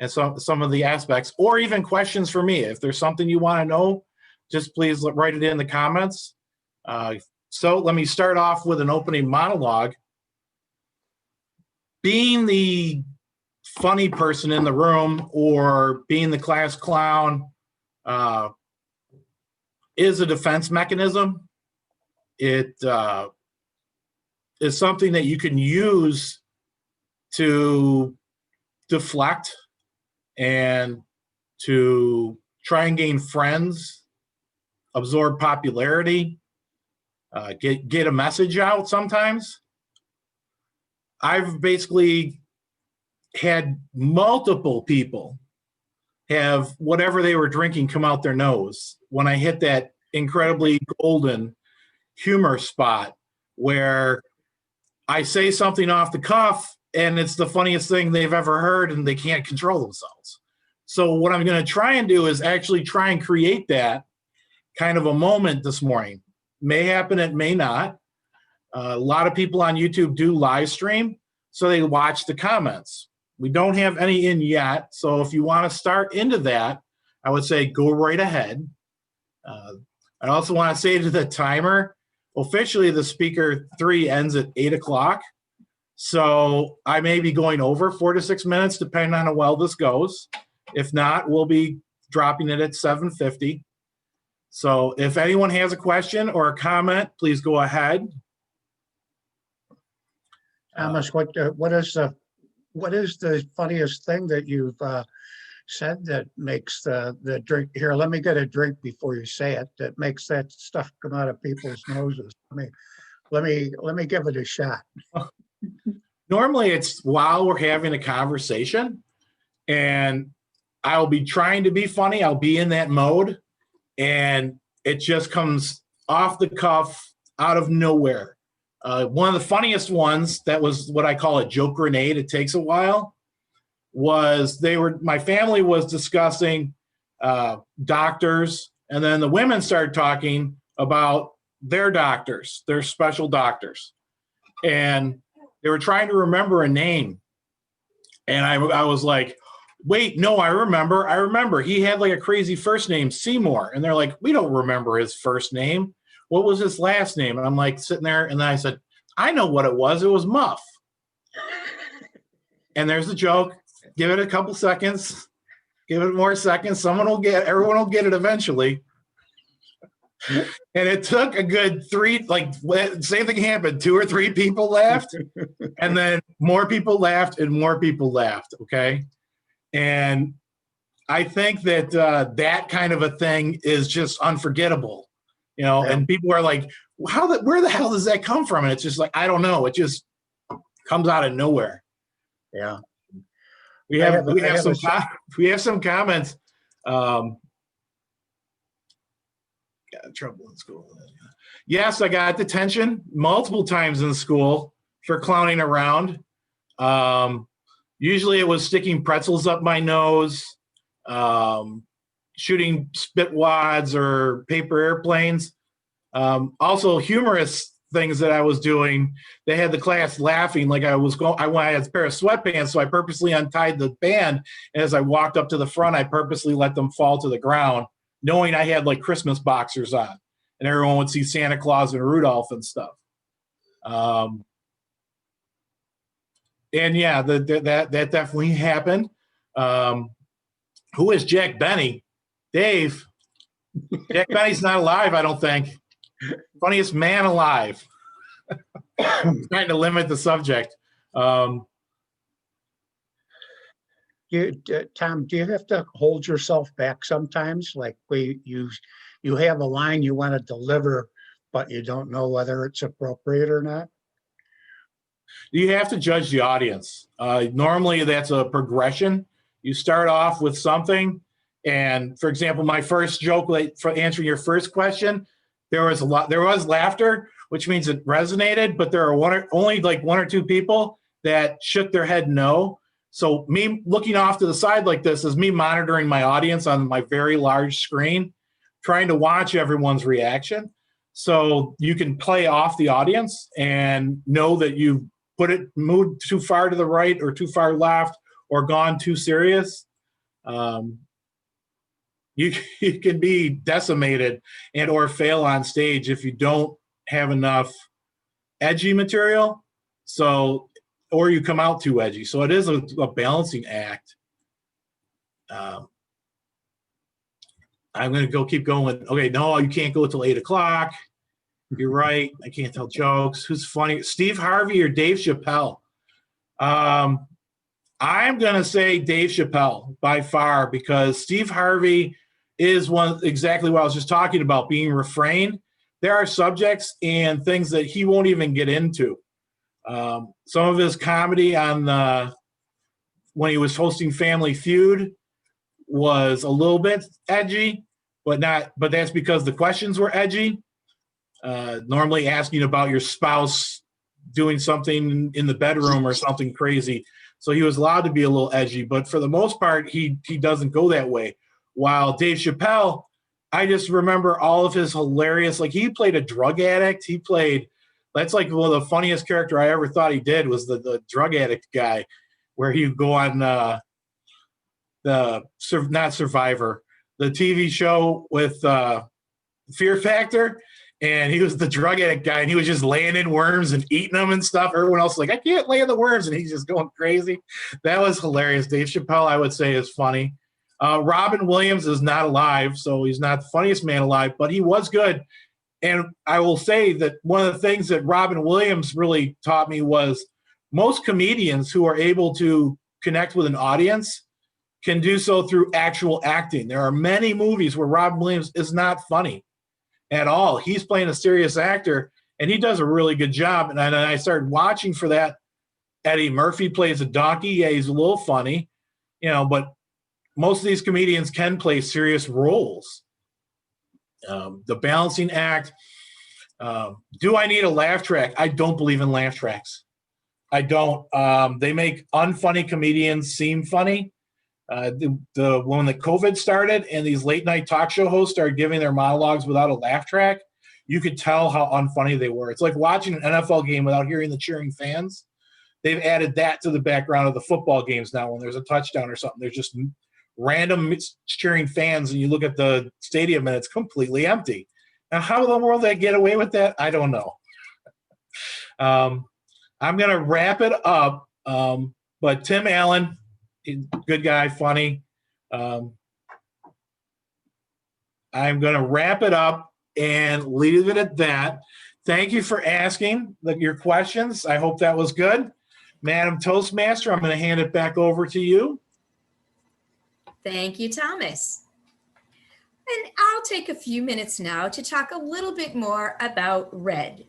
and some of the aspects, or even questions for me. If there's something you want to know, just please write it in the comments. So let me start off with an opening monologue. Being the funny person in the room or being the class clown is a defense mechanism. It is something that you can use to deflect and to try and gain friends, absorb popularity, get a message out sometimes. I've basically had multiple people have whatever they were drinking come out their nose when I hit that incredibly golden humor spot where I say something off the cuff and it's the funniest thing they've ever heard and they can't control themselves. So what I'm going to try and do is actually try and create that kind of a moment this morning. May happen, it may not. A lot of people on YouTube do live stream, so they watch the comments. We don't have any in yet, so if you want to start into that, I would say go right ahead. I also want to say to the timer, officially the speaker 3 ends at 8 o'clock. So I may be going over 4 to 6 minutes, depending on how well this goes. If not, we'll be dropping it at 7:50. So if anyone has a question or a comment, please go ahead. Thomas, what is the funniest thing that you've said that makes the drink? Here, let me get a drink before you say it. That makes that stuff come out of people's noses. Let me give it a shot. Normally, it's while we're having a conversation, and I'll be trying to be funny. I'll be in that mode, and it just comes off the cuff, out of nowhere. One of the funniest ones, that was what I call a joke grenade, it takes a while, was my family was discussing doctors, and then the women started talking about their doctors, their special doctors. And they were trying to remember a name. And I was like, wait, no, I remember. He had like a crazy first name, Seymour. And they're like, we don't remember his first name. What was his last name? And I'm like sitting there, and then I said, I know what it was. It was Muff. And there's the joke. Give it a couple seconds. Give it more seconds. Everyone will get it eventually. And it took a good 3, same thing happened. 2 or 3 people laughed, and then more people laughed and more people laughed. Okay. And I think that that kind of a thing is just unforgettable, and people are like, where the hell does that come from? And it's just like, I don't know. It just comes out of nowhere. Yeah. We have some comments. Got trouble in school. Yes, I got detention multiple times in school for clowning around. Usually it was sticking pretzels up my nose, shooting spit wads or paper airplanes. Also humorous things that I was doing. They had the class laughing like I had a pair of sweatpants, so I purposely untied the band. And as I walked up to the front, I purposely let them fall to the ground, knowing I had like Christmas boxers on, and everyone would see Santa Claus and Rudolph and stuff. And yeah, that definitely happened. Who is Jack Benny? Dave. Jack Benny's not alive, I don't think. Funniest man alive. Trying to limit the subject. Tom, do you have to hold yourself back sometimes? Like you have a line you want to deliver, but you don't know whether it's appropriate or not? You have to judge the audience. Normally that's a progression. You start off with something, and for example, my first joke, for answering your first question, there was laughter, which means it resonated, but there are only like 1 or 2 people that shook their head no. So me looking off to the side like this is me monitoring my audience on my very large screen, trying to watch everyone's reaction. So you can play off the audience and know that you've moved too far to the right or too far left or gone too serious. You can be decimated and or fail on stage if you don't have enough edgy material. So or you come out too edgy. So it is a balancing act. I'm going to keep going. Okay, no, you can't go till 8 o'clock. You're right. I can't tell jokes. Who's funny? Steve Harvey or Dave Chappelle? I'm going to say Dave Chappelle by far, because Steve Harvey is exactly what I was just talking about, being refrained. There are subjects and things that he won't even get into. Some of his comedy on when he was hosting Family Feud was a little bit edgy, but that's because the questions were edgy. Normally asking about your spouse doing something in the bedroom or something crazy. So he was allowed to be a little edgy, but for the most part, he doesn't go that way. While Dave Chappelle, I just remember all of his hilarious, like he played a drug addict. That's like one of the funniest character I ever thought he did was the drug addict guy, where he'd go on not Survivor, the TV show with Fear Factor. And he was the drug addict guy, and he was just laying in worms and eating them and stuff. Everyone else was like, I can't lay in the worms, and he's just going crazy. That was hilarious. Dave Chappelle, I would say, is funny. Robin Williams is not alive, so he's not the funniest man alive, but he was good. And I will say that one of the things that Robin Williams really taught me was most comedians who are able to connect with an audience can do so through actual acting. There are many movies where Robin Williams is not funny at all. He's playing a serious actor, and he does a really good job. And I started watching for that. Eddie Murphy plays a donkey. Yeah, he's a little funny, but most of these comedians can play serious roles. The balancing act. Do I need a laugh track? I don't believe in laugh tracks. I don't. They make unfunny comedians seem funny. When the COVID started and these late night talk show hosts started giving their monologues without a laugh track, you could tell how unfunny they were. It's like watching an NFL game without hearing the cheering fans. They've added that to the background of the football games now. When there's a touchdown or something, there's just random cheering fans, and you look at the stadium and it's completely empty. Now, how in the world they get away with that? I don't know. I'm going to wrap it up, but Tim Allen, good guy, funny. I'm going to wrap it up and leave it at that. Thank you for asking your questions. I hope that was good. Madam Toastmaster, I'm going to hand it back over to you. Thank you, Thomas. And I'll take a few minutes now to talk a little bit more about red.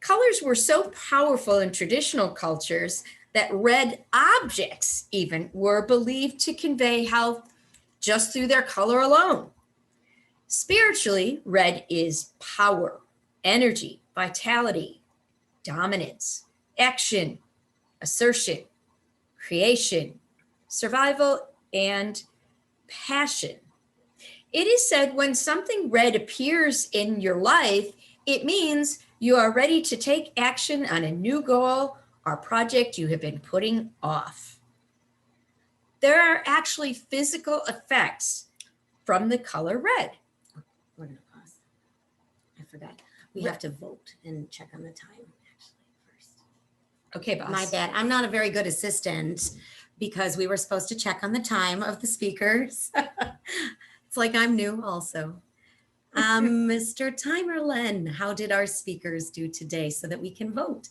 Colors were so powerful in traditional cultures that red objects even were believed to convey health just through their color alone. Spiritually, red is power, energy, vitality, dominance, action, assertion, creation, survival, and passion. It is said when something red appears in your life, it means you are ready to take action on a new goal or project you have been putting off. There are actually physical effects from the color red. We're gonna pause. I forgot. We have to vote and check on the time actually first. Okay, boss. My bad. I'm not a very good assistant because we were supposed to check on the time of the speakers. It's like I'm new also. Mr. Timerlen, how did our speakers do today so that we can vote?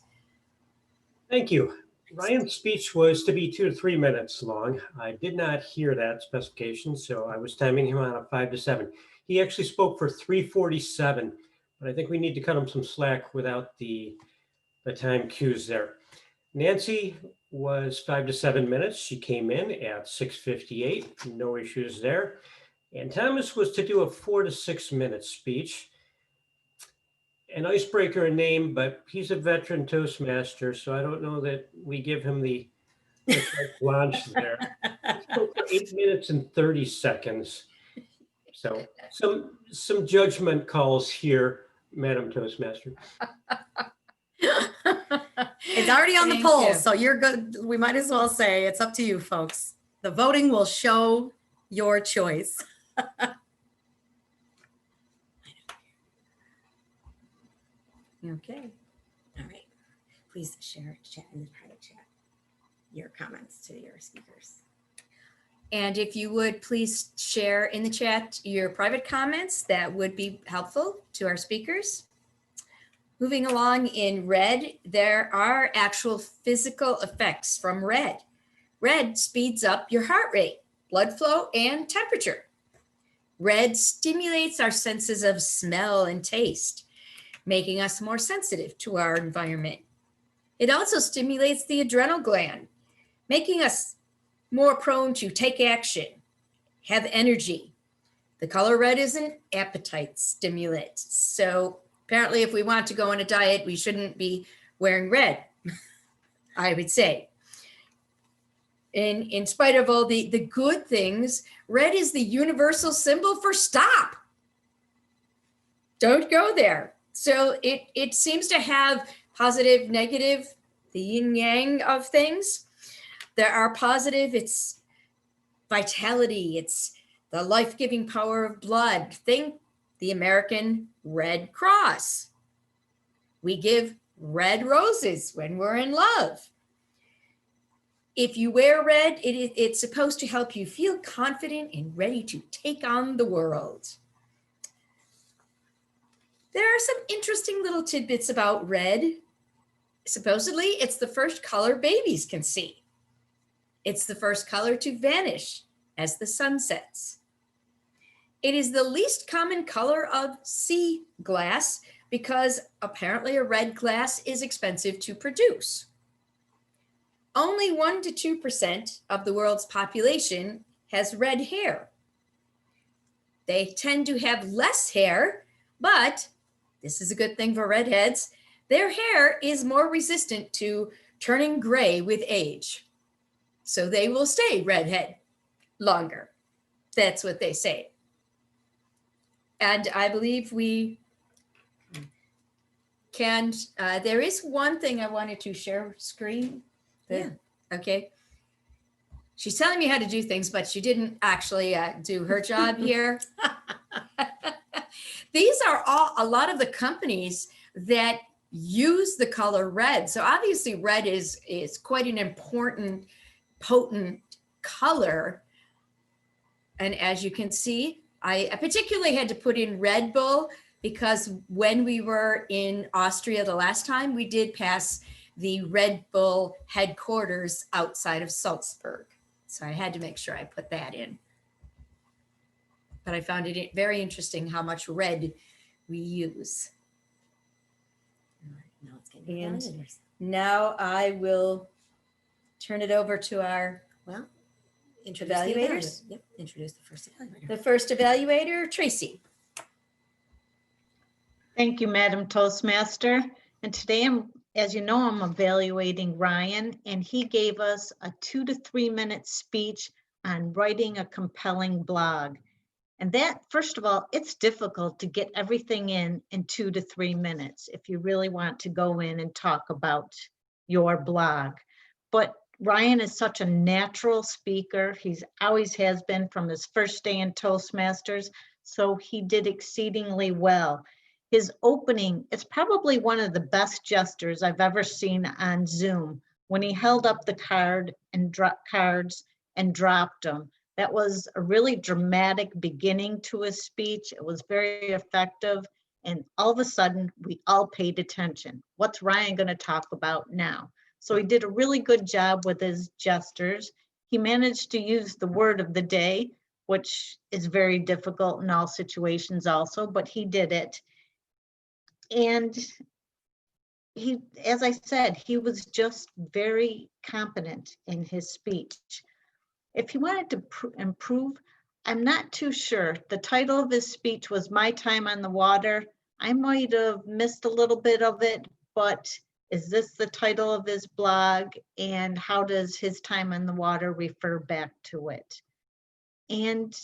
Thank you. Ryan's speech was to be 2 to 3 minutes long. I did not hear that specification, so I was timing him on a 5 to 7. He actually spoke for 3:47, but I think we need to cut him some slack without the time cues there. Nancy was 5 to 7 minutes. She came in at 6:58, no issues there. And Thomas was to do a 4 to 6 minute speech. An icebreaker name, but he's a veteran Toastmaster, so I don't know that we give him the launch there. He spoke for 8 minutes and 30 seconds. So some judgment calls here, Madam Toastmaster. It's already on the Thank poll, you. so you're good. We might as well say it's up to you, folks. The voting will show your choice. Okay. All right. please share chat in the private chat your comments to your speakers. And if you would please share in the chat your private comments, that would be helpful to our speakers. Moving along in red, there are actual physical effects from red. Red speeds up your heart rate, blood flow, and temperature. Red stimulates our senses of smell and taste, making us more sensitive to our environment. It also stimulates the adrenal gland, making us more prone to take action, have energy. The color red is an appetite stimulant. So apparently if we want to go on a diet, we shouldn't be wearing red, I would say. In spite of all the good things, red is the universal symbol for stop. Don't go there. So it seems to have positive, negative, the yin yang of things. There are positive, it's vitality, it's the life-giving power of blood. Think the American Red Cross. We give red roses when we're in love. If you wear red, it's supposed to help you feel confident and ready to take on the world. There are some interesting little tidbits about red. Supposedly, it's the first color babies can see. It's the first color to vanish as the sun sets. It is the least common color of sea glass because apparently a red glass is expensive to produce. Only 1% to 2% of the world's population has red hair. They tend to have less hair, but this is a good thing for redheads. Their hair is more resistant to turning gray with age. So they will stay redhead longer. That's what they say. And I believe we can, there is one thing I wanted to share screen. Yeah. Okay. She's telling me how to do things, but she didn't actually do her job here. These are a lot of the companies that use the color red. So obviously red is quite an important, potent color. And as you can see, I particularly had to put in Red Bull because when we were in Austria the last time, we did pass the Red Bull headquarters outside of Salzburg. So I had to make sure I put that in. But I found it very interesting how much red we use. And now I will turn it over to our, well, evaluators. Yep, introduce the first evaluator. The first evaluator, Tracy. Thank you, Madam Toastmaster. And today, as you know, I'm evaluating Ryan, and he gave us a 2 to 3 minute speech on writing a compelling blog. And that, first of all, it's difficult to get everything in 2 to 3 minutes if you really want to go in and talk about your blog. But Ryan is such a natural speaker. He's always has been from his first day in Toastmasters. So he did exceedingly well. His opening, it's probably one of the best gestures I've ever seen on Zoom when he held up the cards and dropped them. That was a really dramatic beginning to his speech. It was very effective. And all of a sudden, we all paid attention. What's Ryan going to talk about now? So he did a really good job with his gestures. He managed to use the word of the day, which is very difficult in all situations also, but he did it. And he, as I said, he was just very competent in his speech. If he wanted to improve, I'm not too sure. The title of his speech was My Time on the Water. I might have missed a little bit of it, but is this the title of his blog? And how does his time on the water refer back to it? And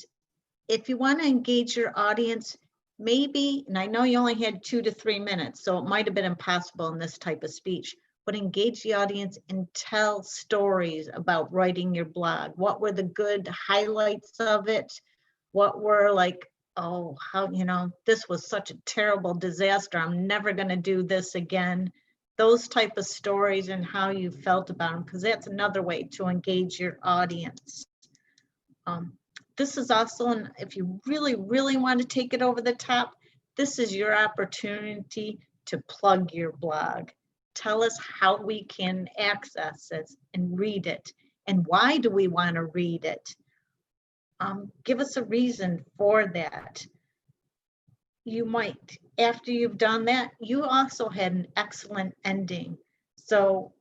if you want to engage your audience, maybe, and I know you only had 2 to 3 minutes, so it might have been impossible in this type of speech, but engage the audience and tell stories about writing your blog. What were the good highlights of it? What were like, oh, how, you know, this was such a terrible disaster. I'm never going to do this again. those type of stories and how you felt about them, because that's another way to engage your audience. This is also, if you really, really want to take it over the top, this is your opportunity to plug your blog. Tell us how we can access it and read it, and why do we want to read it? Give us a reason for that. You might, after you've done that, you also had an excellent ending. So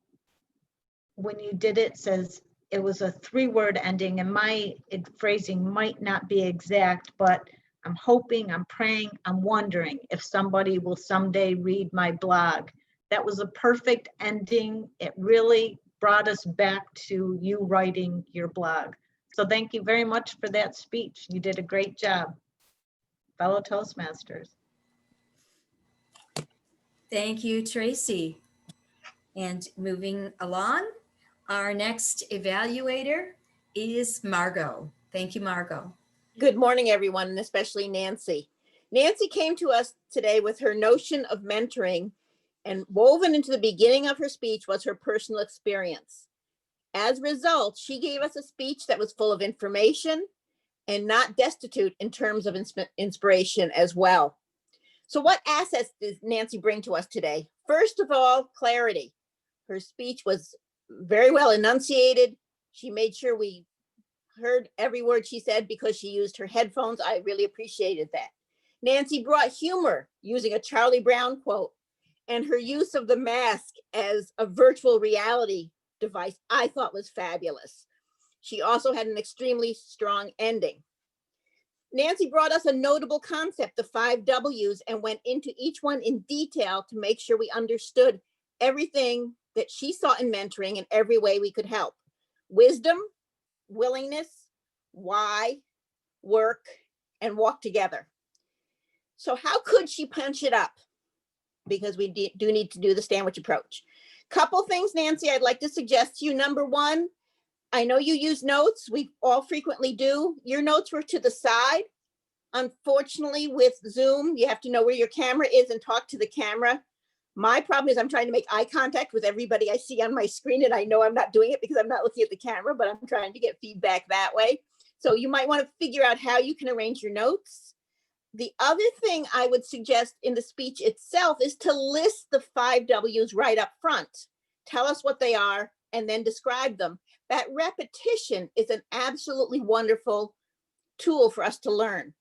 when you did it, says it was a 3-word ending, and my phrasing might not be exact, but I'm hoping, I'm praying, I'm wondering if somebody will someday read my blog. That was a perfect ending. It really brought us back to you writing your blog. So thank you very much for that speech. You did a great job, fellow Toastmasters. Thank you, Tracy. And moving along, our next evaluator is Margo. Thank you, Margo. Good morning, everyone, and especially Nancy. Nancy came to us today with her notion of mentoring, and woven into the beginning of her speech was her personal experience. As a result, she gave us a speech that was full of information and not destitute in terms of inspiration as well. So what assets does Nancy bring to us today? First of all, clarity. Her speech was very well enunciated. She made sure we heard every word she said because she used her headphones. I really appreciated that. Nancy brought humor using a Charlie Brown quote, and her use of the mask as a virtual reality device I thought was fabulous. She also had an extremely strong ending. Nancy brought us a notable concept, the 5 W's, and went into each one in detail to make sure we understood everything that she saw in mentoring and every way we could help. Wisdom, willingness, why, work, and walk together. So how could she punch it up? Because we do need to do the sandwich approach. Couple things, Nancy, I'd like to suggest to you. Number one, I know you use notes. We all frequently do. Your notes were to the side. Unfortunately, with Zoom, you have to know where your camera is and talk to the camera. My problem is I'm trying to make eye contact with everybody I see on my screen, and I know I'm not doing it because I'm not looking at the camera, but I'm trying to get feedback that way. So you might want to figure out how you can arrange your notes. The other thing I would suggest in the speech itself is to list the 5 W's right up front. Tell us what they are and then describe them. That repetition is an absolutely wonderful tool for us to learn.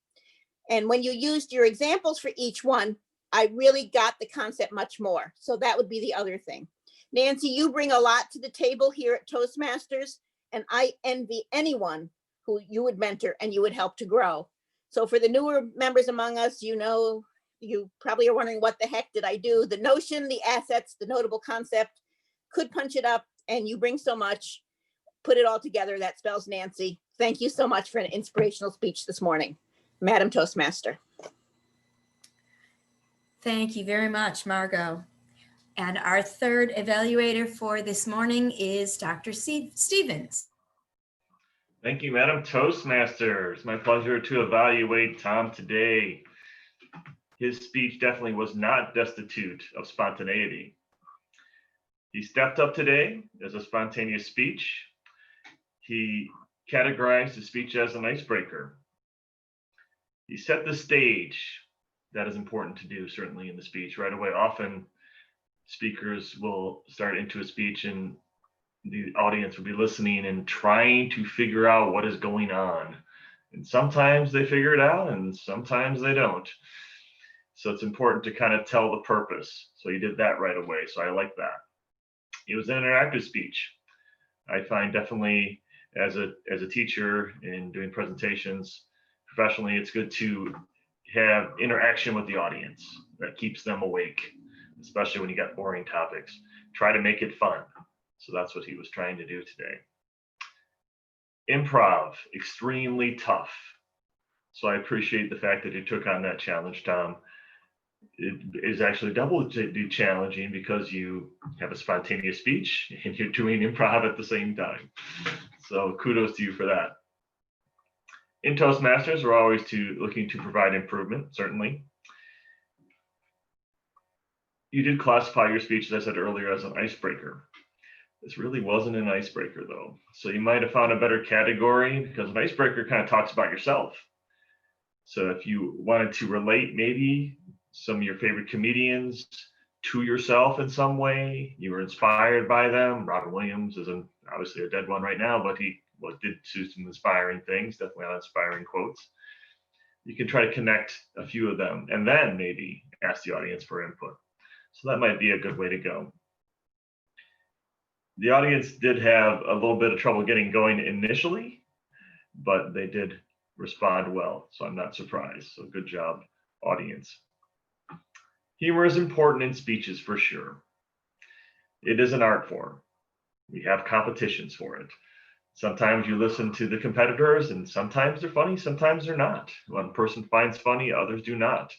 And when you used your examples for each one, I really got the concept much more. So that would be the other thing. Nancy, you bring a lot to the table here at Toastmasters, and I envy anyone who you would mentor and you would help to grow. So for the newer members among us, you know, you probably are wondering, what the heck did I do? The notion, the assets, the notable concept, could punch it up, and you bring so much. Put it all together. That spells Nancy. Thank you so much for an inspirational speech this morning, Madam Toastmaster. Thank you very much, Margo. And our third evaluator for this morning is Dr. Stevens. Thank you, Madam Toastmaster. It's my pleasure to evaluate Tom today. His speech definitely was not destitute of spontaneity. He stepped up today as a spontaneous speech. He categorized his speech as an icebreaker. He set the stage. That is important to do, certainly, in the speech right away. Often speakers will start into a speech and the audience will be listening and trying to figure out what is going on. And sometimes they figure it out and sometimes they don't. So it's important to kind of tell the purpose. So he did that right away. So I like that. It was an interactive speech. I find definitely as a teacher in doing presentations professionally, it's good to have interaction with the audience. That keeps them awake, especially when you got boring topics. Try to make it fun. So that's what he was trying to do today. Improv, extremely tough. So I appreciate the fact that you took on that challenge, Tom. It is actually double challenging because you have a spontaneous speech and you're doing improv at the same time. So kudos to you for that. In Toastmasters, we're always looking to provide improvement, certainly. You did classify your speech, as I said earlier, as an icebreaker. This really wasn't an icebreaker though. So you might have found a better category, because an icebreaker kind of talks about yourself. So if you wanted to relate maybe some of your favorite comedians to yourself in some way, you were inspired by them. Robin Williams is obviously a dead one right now, but he did do some inspiring things, definitely on inspiring quotes. You can try to connect a few of them and then maybe ask the audience for input. So that might be a good way to go. The audience did have a little bit of trouble getting going initially, but they did respond well, so I'm not surprised. So good job, audience. Humor is important in speeches for sure. It is an art form. We have competitions for it. Sometimes you listen to the competitors and sometimes they're funny, sometimes they're not. One person finds funny, others do not.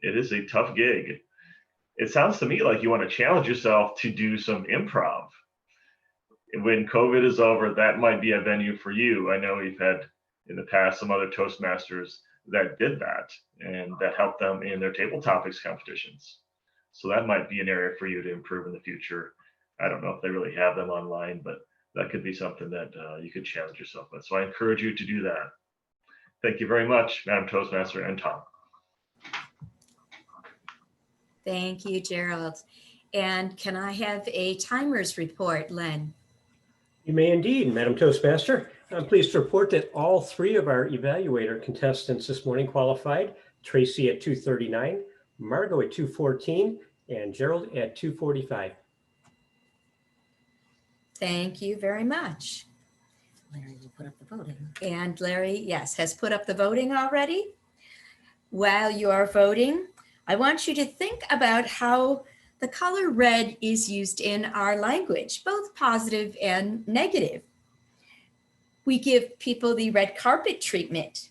It is a tough gig. It sounds to me like you want to challenge yourself to do some improv. When COVID is over, that might be a venue for you. I know we've had in the past some other Toastmasters that did that and that helped them in their table topics competitions. So that might be an area for you to improve in the future. I don't know if they really have them online, but that could be something that you could challenge yourself with. So I encourage you to do that. Thank you very much, Madam Toastmaster and Tom. Thank you, Gerald. And can I have a timers report, Len? You may indeed, Madam Toastmaster. I'm pleased to report that all three of our evaluator contestants this morning qualified. Tracy at 2:39, Margo at 2:14, and Gerald at 2:45. Thank you very much. Larry will put up the voting. And Larry, yes, has put up the voting already. While you are voting, I want you to think about how the color red is used in our language, both positive and negative. We give people the red carpet treatment.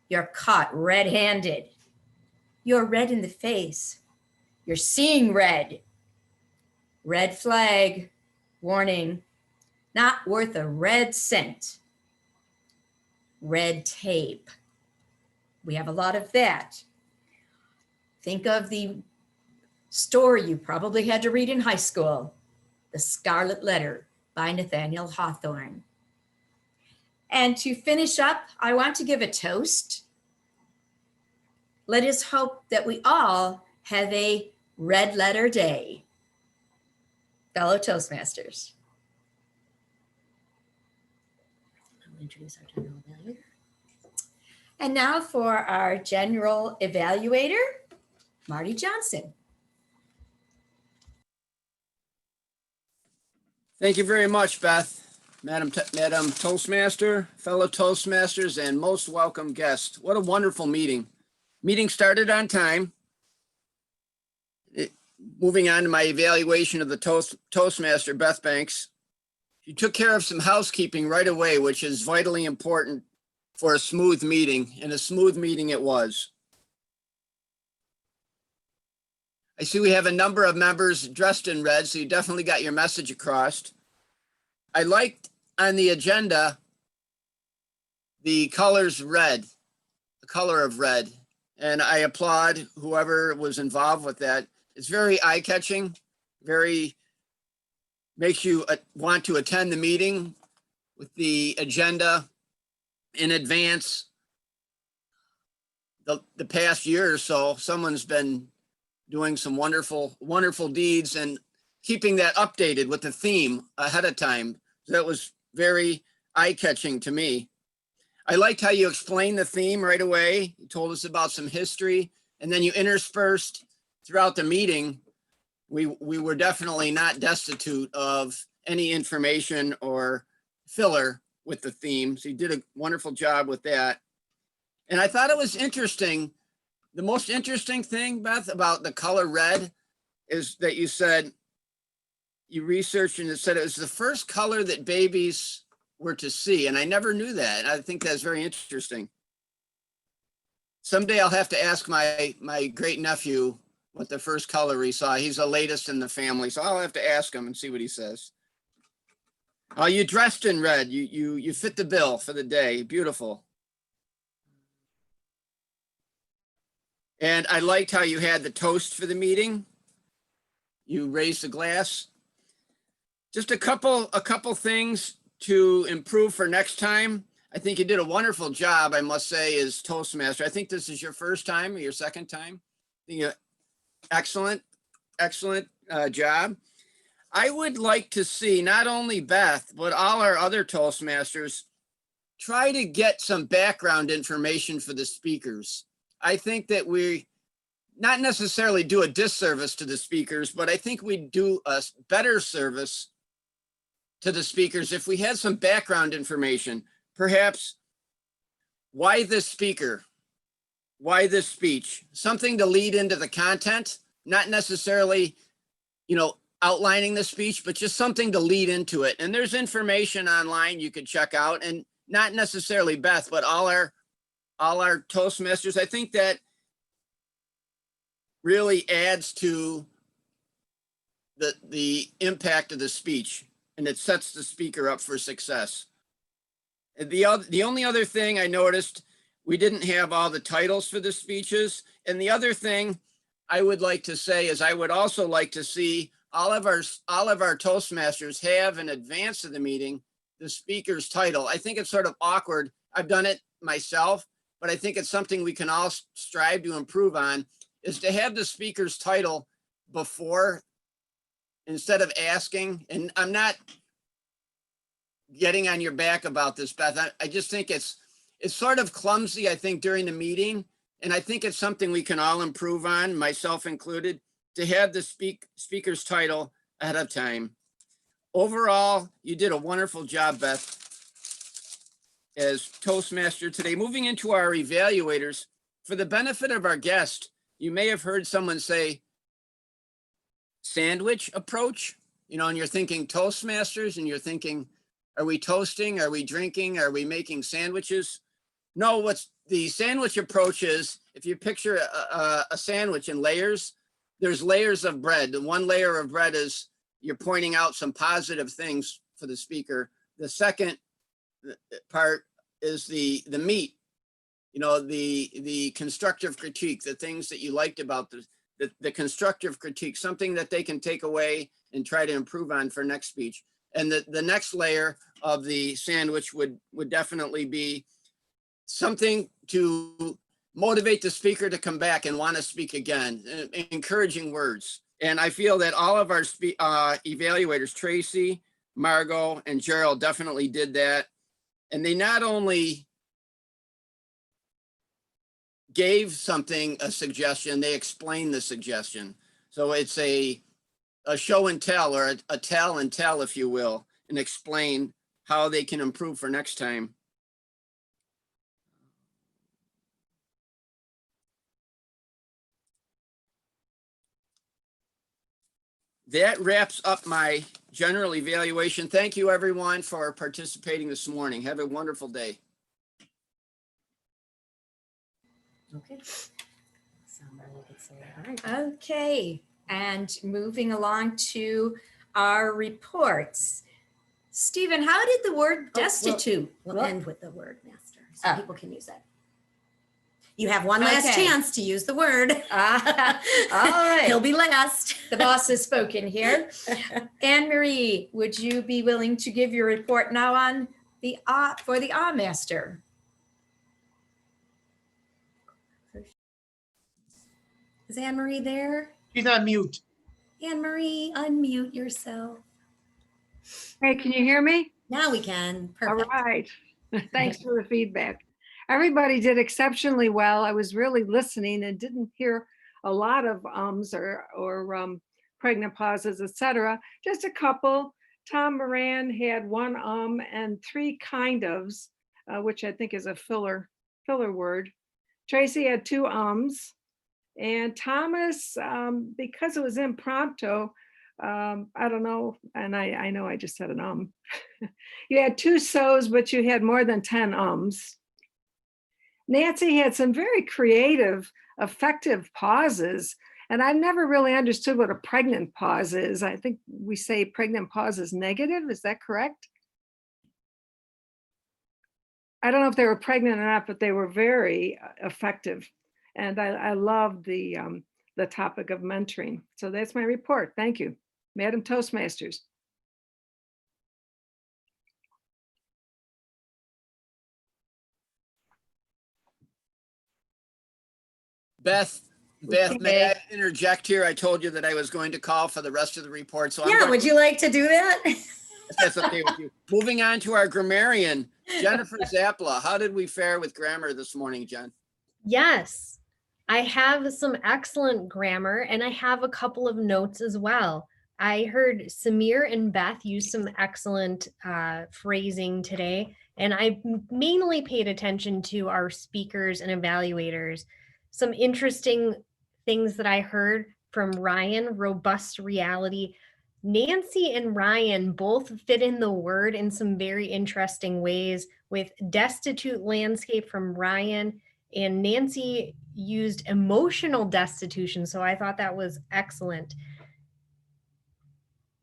You're caught red-handed. You're red in the face. You're seeing red. Red flag, warning, not worth a red cent. Red tape. We have a lot of that. Think of the story you probably had to read in high school, The Scarlet Letter by Nathaniel Hawthorne. And to finish up, I want to give a toast. Let us hope that we all have a red letter day. Fellow Toastmasters. I'll introduce our general evaluator. And now for our general evaluator, Marty Johnson. Thank you very much, Beth. Madam Toastmaster, fellow Toastmasters, and most welcome guest. What a wonderful meeting. Meeting started on time. Moving on to my evaluation of the Toastmaster, Beth Banks. She took care of some housekeeping right away, which is vitally important for a smooth meeting, and a smooth meeting it was. I see we have a number of members dressed in red, so you definitely got your message across. I liked on the agenda the colors red, the color of red, and I applaud whoever was involved with that. It's very eye-catching, very makes you want to attend the meeting with the agenda in advance. The past year or so, someone's been doing some wonderful, wonderful deeds and keeping that updated with the theme ahead of time. That was very eye-catching to me. I liked how you explained the theme right away. You told us about some history, and then you interspersed throughout the meeting. We were definitely not destitute of any information or filler with the theme. So you did a wonderful job with that. And I thought it was interesting. The most interesting thing, Beth, about the color red is that you said, you researched and it said it was the first color that babies were to see. And I never knew that. I think that's very interesting. Someday I'll have to ask my great nephew what the first color he saw. He's the latest in the family. So I'll have to ask him and see what he says. You dressed in red. You fit the bill for the day. Beautiful. And I liked how you had the toast for the meeting. you raise the glass. Just a couple things to improve for next time. I think you did a wonderful job, I must say, as Toastmaster. I think this is your first time or your second time. I think excellent job. I would like to see not only Beth, but all our other Toastmasters try to get some background information for the speakers. I think that we not necessarily do a disservice to the speakers, but I think we do a better service to the speakers if we had some background information. Perhaps why this speaker, why this speech, something to lead into the content, not necessarily, outlining the speech, but just something to lead into it. And there's information online you could check out, and not necessarily Beth, but all our Toastmasters. I think that really adds to the impact of the speech, and it sets the speaker up for success. The only other thing I noticed, we didn't have all the titles for the speeches. And the other thing I would like to say is I would also like to see all of our Toastmasters have in advance of the meeting the speaker's title. I think it's sort of awkward. I've done it myself, but I think it's something we can all strive to improve on, is to have the speaker's title before, instead of asking. And I'm not getting on your back about this, Beth. I just think it's sort of clumsy, I think, during the meeting. And I think it's something we can all improve on, myself included, to have the speaker's title ahead of time. Overall, you did a wonderful job, Beth, as Toastmaster today. Moving into our evaluators, for the benefit of our guest, you may have heard someone say sandwich approach, and you're thinking Toastmasters, and you're thinking, are we toasting? Are we drinking? Are we making sandwiches? No, what's the sandwich approach is, if you picture a sandwich in layers, there's layers of bread. The one layer of bread is you're pointing out some positive things for the speaker. The second part is the meat, the constructive critique, the things that you liked about the constructive critique, something that they can take away and try to improve on for next speech. And the next layer of the sandwich would definitely be something to motivate the speaker to come back and want to speak again, encouraging words. And I feel that all of our evaluators, Tracy, Margo, and Gerald, definitely did that. And they not only gave something, a suggestion, they explained the suggestion. So it's a show and tell, or a tell and tell, if you will, and explain how they can improve for next time. That wraps up my general evaluation. Thank you, everyone, for participating this morning. Have a wonderful day. Okay. Okay, and moving along to our reports. Stephen, how did the word destitute? We'll end with the word master, so people can use it. You have one last Okay. chance to use the word. All right. He'll be last. The boss has spoken here. Anne Marie, would you be willing to give your report now on the for the master? Is Anne Marie there? She's on mute. Anne Marie, unmute yourself. Hey, can you hear me? Now we can. Perfect. All right. Thanks for the feedback. Everybody did exceptionally well. I was really listening and didn't hear a lot of ums or pregnant pauses, etc. Just a couple. Tom Moran had one and three kind ofs, which I think is a filler word. Tracy had two ums. And Thomas, because it was impromptu, I don't know, and I know I just said an You had two so's, but you had more than 10 ums. Nancy had some very creative, effective pauses, and I've never really understood what a pregnant pause is. I think we say pregnant pause is negative. Is that correct? I don't know if they were pregnant or not, but they were very effective. And I love the the topic of mentoring. So that's my report. Thank you, Madam Toastmasters. Beth, may Okay. I interject here? I told you that I was going to call for the rest of the report. So Yeah, would you like to do that? if that's okay with you. Moving on to our grammarian, Jennifer Zappala. How did we fare with grammar this morning, Jen? Yes, I have some excellent grammar and I have a couple of notes as well. I heard Samir and Beth use some excellent phrasing today, and I mainly paid attention to our speakers and evaluators. Some interesting things that I heard from Ryan, robust reality. Nancy and Ryan both fit in the word in some very interesting ways, with destitute landscape from Ryan, and Nancy used emotional destitution. So I thought that was excellent.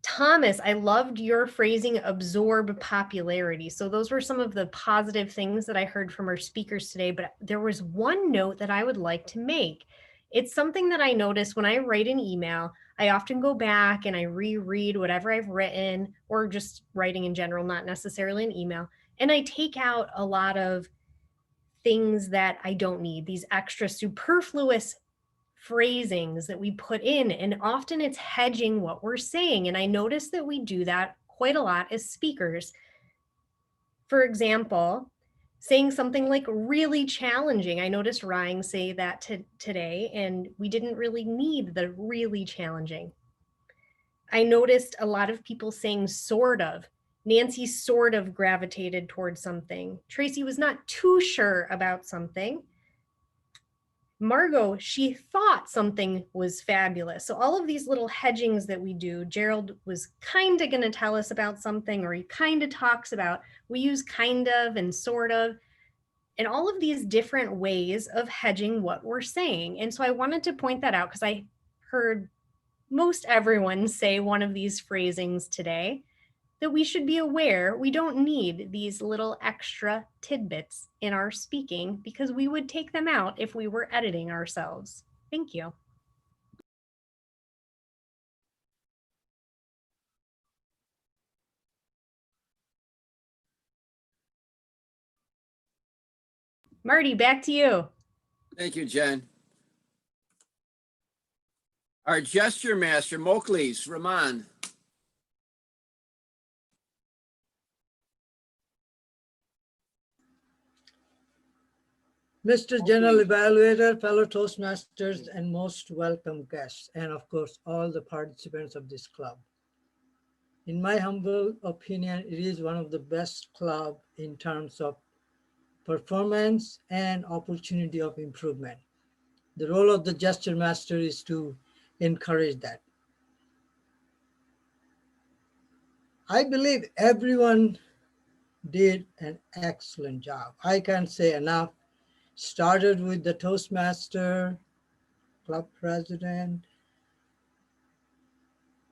Thomas, I loved your phrasing, absorb popularity. So those were some of the positive things that I heard from our speakers today, but there was one note that I would like to make. It's something that I notice when I write an email. I often go back and I reread whatever I've written, or just writing in general, not necessarily an email. And I take out a lot of things that I don't need, these extra superfluous phrasings that we put in, and often it's hedging what we're saying. And I notice that we do that quite a lot as speakers. For example, saying something like really challenging. I noticed Ryan say that today, and we didn't really need the really challenging. I noticed a lot of people saying sort of. Nancy sort of gravitated towards something. Tracy was not too sure about something. Margo, she thought something was fabulous. So all of these little hedgings that we do, Gerald was kind of going to tell us about something, or he kind of talks about, we use kind of and sort of, and all of these different ways of hedging what we're saying. And so I wanted to point that out because I heard most everyone say one of these phrasings today, that we should be aware we don't need these little extra tidbits in our speaking, because we would take them out if we were editing ourselves. Thank you. Marty, back to you. Thank you, Jen. Our gesture master, Moklis, Rahman. Mr. General Evaluator, fellow Toastmasters, and most welcome guests, and of course, all the participants of this club. In my humble opinion, it is one of the best clubs in terms of performance and opportunity of improvement. The role of the gesture master is to encourage that. I believe everyone did an excellent job. I can't say enough. Started with the Toastmaster, club president.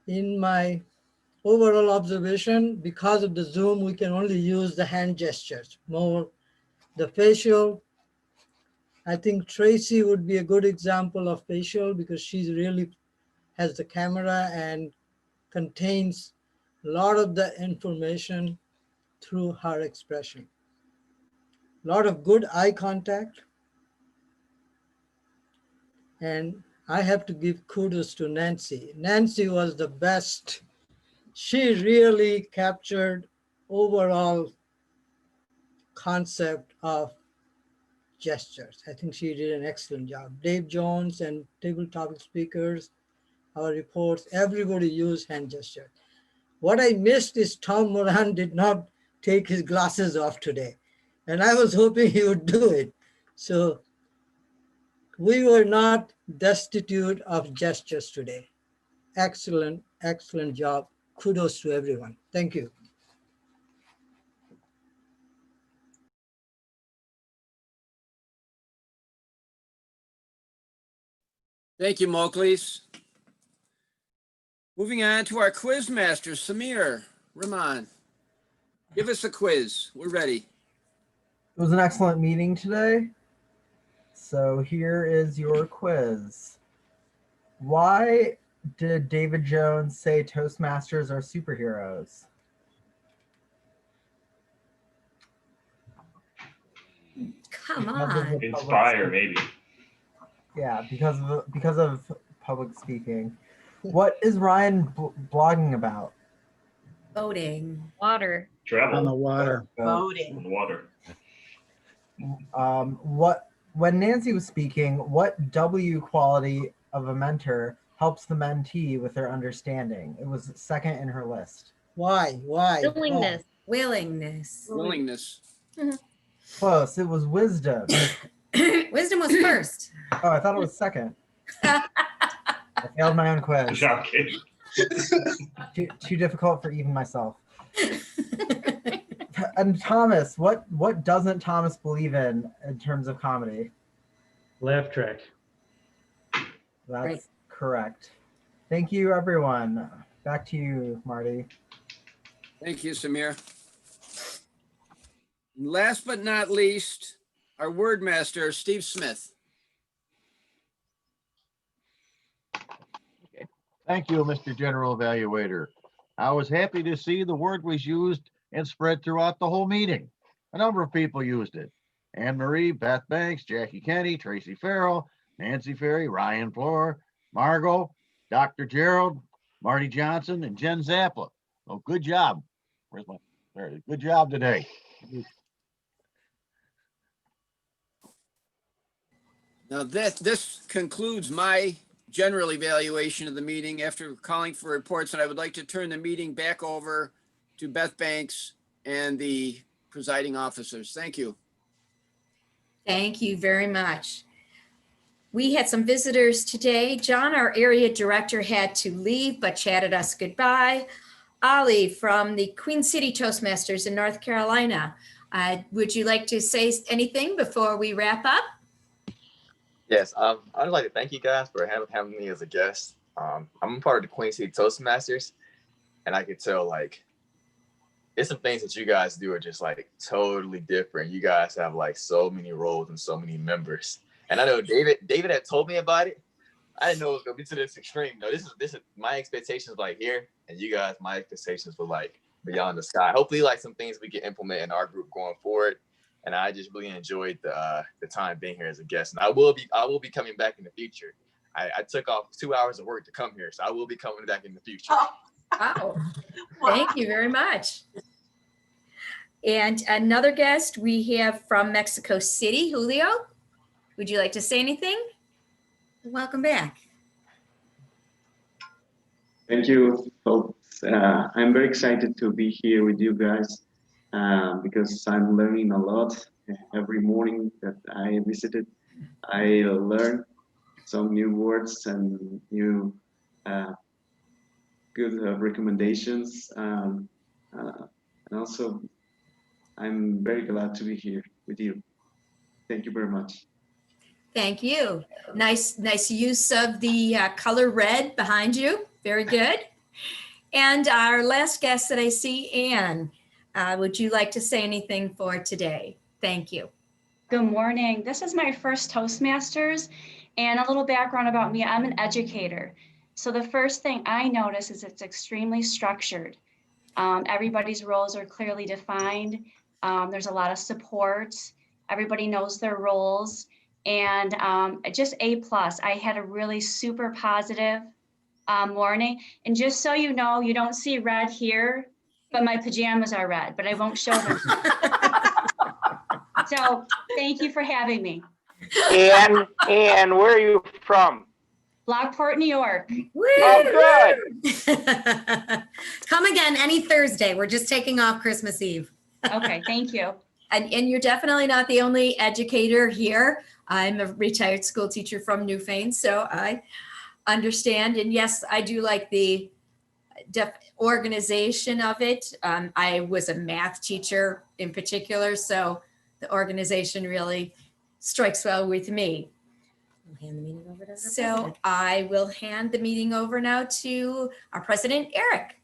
In my overall observation, because of the Zoom, we can only use the hand gestures, more the facial. I think Tracy would be a good example of facial because she really has the camera and contains a lot of the information through her expression. A lot of good eye contact. And I have to give kudos to Nancy. Nancy was the best. She really captured overall concept of gestures. I think she did an excellent job. Dave Jones and tabletop speakers, our reports, everybody used hand gesture. What I missed is Tom Moran did not take his glasses off today. And I was hoping he would do it. So we were not destitute of gestures today. Excellent, excellent job. Kudos to everyone. Thank you. Thank you, Moklis. Moving on to our quiz master, Samir Rahman. Give us a quiz. We're ready. It was an excellent meeting today. So here is your quiz. Why did David Jones say Toastmasters are superheroes? Come Because of on. the public Inspire, speaking. maybe. Yeah, because of public speaking. What is Ryan blogging about? Voting. Water. Travel. On the water. Voting. On the water. When Nancy was speaking, what W quality of a mentor helps the mentee with their understanding? It was second in her list. Why? Willingness. Willingness. Willingness. Close. It was wisdom. Wisdom was first. Oh, I thought it was second. I failed my own quiz. Good job, kid. Too difficult for even myself. And Thomas, what doesn't Thomas believe in terms of comedy? Laugh track. That's Right. correct. Thank you, everyone. Back to you, Marty. Thank you, Samir. And last but not least, our word master, Steve Smith. Thank you, Mr. General Evaluator. I was happy to see the word was used and spread throughout the whole meeting. A number of people used it. Anne Marie, Beth Banks, Jackie Kenney, Tracy Farrell, Nancy Faery, Ryan Floor, Margo, Dr. Gerald, Marty Johnson, and Jen Zappa. Oh, good job. Where's my, there it is. Good job today. Now this concludes my general evaluation of the meeting. After calling for reports, and I would like to turn the meeting back over to Beth Banks and the presiding officers. Thank you. Thank you very much. We had some visitors today. John, our area director, had to leave but chatted us goodbye. Ali from the Queen City Toastmasters in North Carolina. Would you like to say anything before we wrap up? Yes, I'd like to thank you guys for having me as a guest. I'm a part of the Queen City Toastmasters, and I could tell like it's some things that you guys do are just like totally different. You guys have like so many roles and so many members. And I know David had told me about it. I didn't know it was gonna be to this extreme. No, this is my expectations like here, and you guys, my expectations were like beyond the sky. Hopefully, like some things we can implement in our group going forward. And I just really enjoyed the time being here as a guest. And I will be coming back in the future. I took off 2 hours of work to come here, so I will be coming back in the future. Wow. Thank you very much. And another guest we have from Mexico City, Julio. Would you like to say anything? Welcome back. Thank you, folks. I'm very excited to be here with you guys because I'm learning a lot. Every morning that I visited, I learn some new words and new good recommendations. And also, I'm very glad to be here with you. Thank you very much. Thank you. Nice use of the color red behind you. Very good. And our last guest that I see, Anne, would you like to say anything for today? Thank you. Good morning. This is my first Toastmasters, and a little background about me. I'm an educator. So the first thing I notice is it's extremely structured. Everybody's roles are clearly defined. There's a lot of support. Everybody knows their roles. And just A+. I had a really super positive morning. And just so you know, you don't see red here, but my pajamas are red, but I won't show them. So thank you for having me. And where are you from? Lockport, New York. Oh, good. Come again any Thursday. We're just taking off Christmas Eve. Okay, thank you. And you're definitely not the only educator here. I'm a retired school teacher from Newfane, so I understand. And yes, I do like the organization of it. I was a math teacher in particular, so the organization really strikes well with me. We'll hand the meeting over to our So president. I will hand the meeting over now to our president, Eric.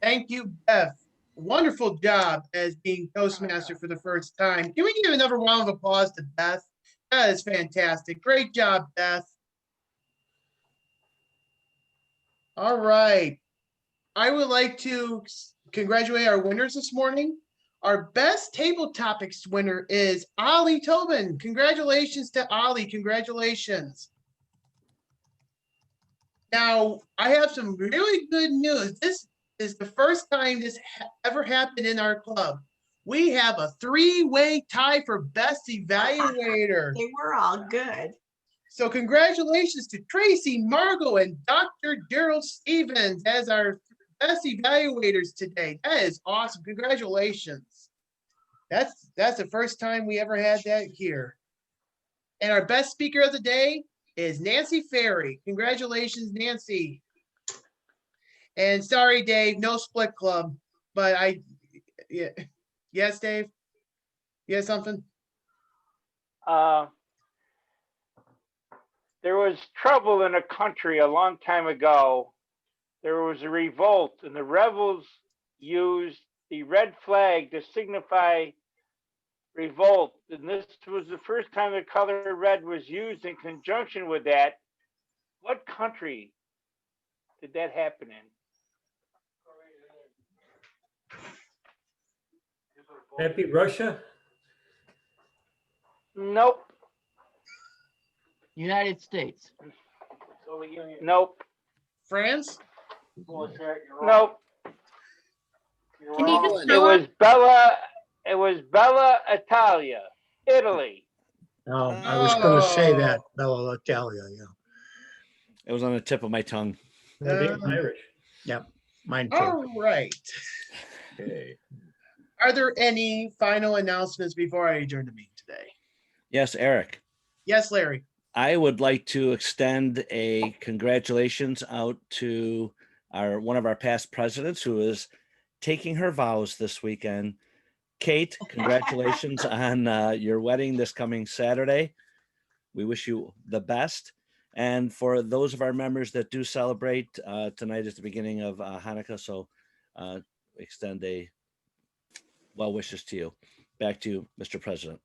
Thank you, Beth. Wonderful job as being Toastmaster for the first time. Can we give another round of applause to Beth? That is fantastic. Great job, Beth. All right. I would like to congratulate our winners this morning. Our best table topics winner is Ollie Tobin. Congratulations to Ollie. Congratulations. Now, I have some really good news. This is the first time this ever happened in our club. We have a three-way tie for best evaluator. They were all good. So congratulations to Tracy, Margo, and Dr. Gerald Stevens as our best evaluators today. That is awesome. Congratulations. That's the first time we ever had that here. And our best speaker of the day is Nancy Faery. Congratulations, Nancy. And sorry, Dave, no split club, but yeah. Yes, Dave? You had something? There was trouble in a country a long time ago. There was a revolt, and the rebels used the red flag to signify revolt. And this was the first time the color red was used in conjunction with that. What country did that happen in? That be Russia? Nope. United States. Nope. France? Nope. Can you just It spell was it? Bella Italia, Italy. No, I was going to say that, Bella Italia, yeah. It was on the tip of my tongue. Irish. Yep, mine too. All right. Okay. Are there any final announcements before I adjourn the meeting today? Yes, Eric. Yes, Larry. I would like to extend a congratulations out to one of our past presidents who is taking her vows this weekend. Kate, congratulations on your wedding this coming Saturday. We wish you the best. And for those of our members that do celebrate, tonight is the beginning of Hanukkah, so extend a well wishes to you. Back to you, Mr. President.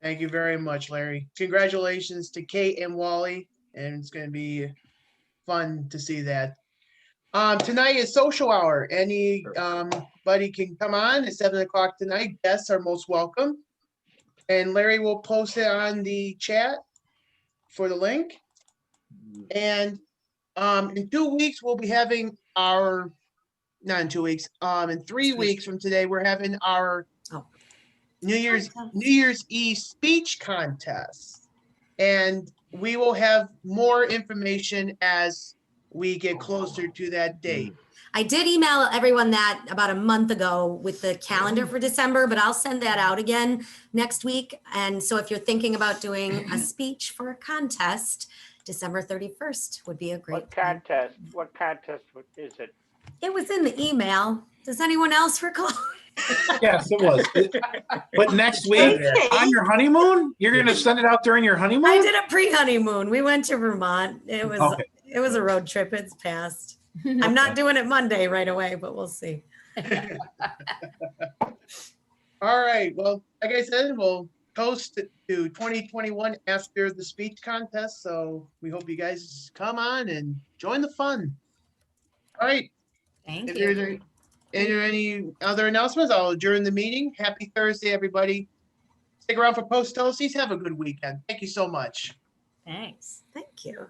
Thank you very much, Larry. Congratulations to Kate and Wally, and it's going to be fun to see that. Tonight is social hour. Anybody can come on at 7 o'clock tonight. Guests are most welcome. And Larry will post it on the chat for the link. And in 2 weeks, we'll be having our, not in 2 weeks, in 3 weeks from today, we're having our New Year's Eve speech contest. And we will have more information as we get closer to that date. I did email everyone that about a month ago with the calendar for December, but I'll send that out again next week. And so if you're thinking about doing a speech for a contest, December 31st would be a great What contest? What contest is it? It was in the email. Does anyone else recall? Yes, it was. But next week, on your honeymoon, you're going to send it out during your honeymoon? I did a pre-honeymoon. We went to Vermont. It was Okay. It was a road trip. It's passed. I'm not doing it Monday right away, but we'll see. All right. Well, like I said, we'll post it to 2021 after the speech contest. So we hope you guys come on and join the fun. All right. Thank If you. there's any other announcements, I'll adjourn the meeting. Happy Thursday, everybody. Stick around for post toasties. Have a good weekend. Thank you so much. Thanks. Thank you.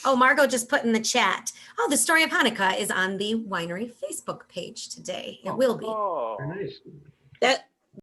Oh, Margo just put in the chat. Oh, the story of Hanukkah is on the winery Facebook page today. It will be. Oh, nice. That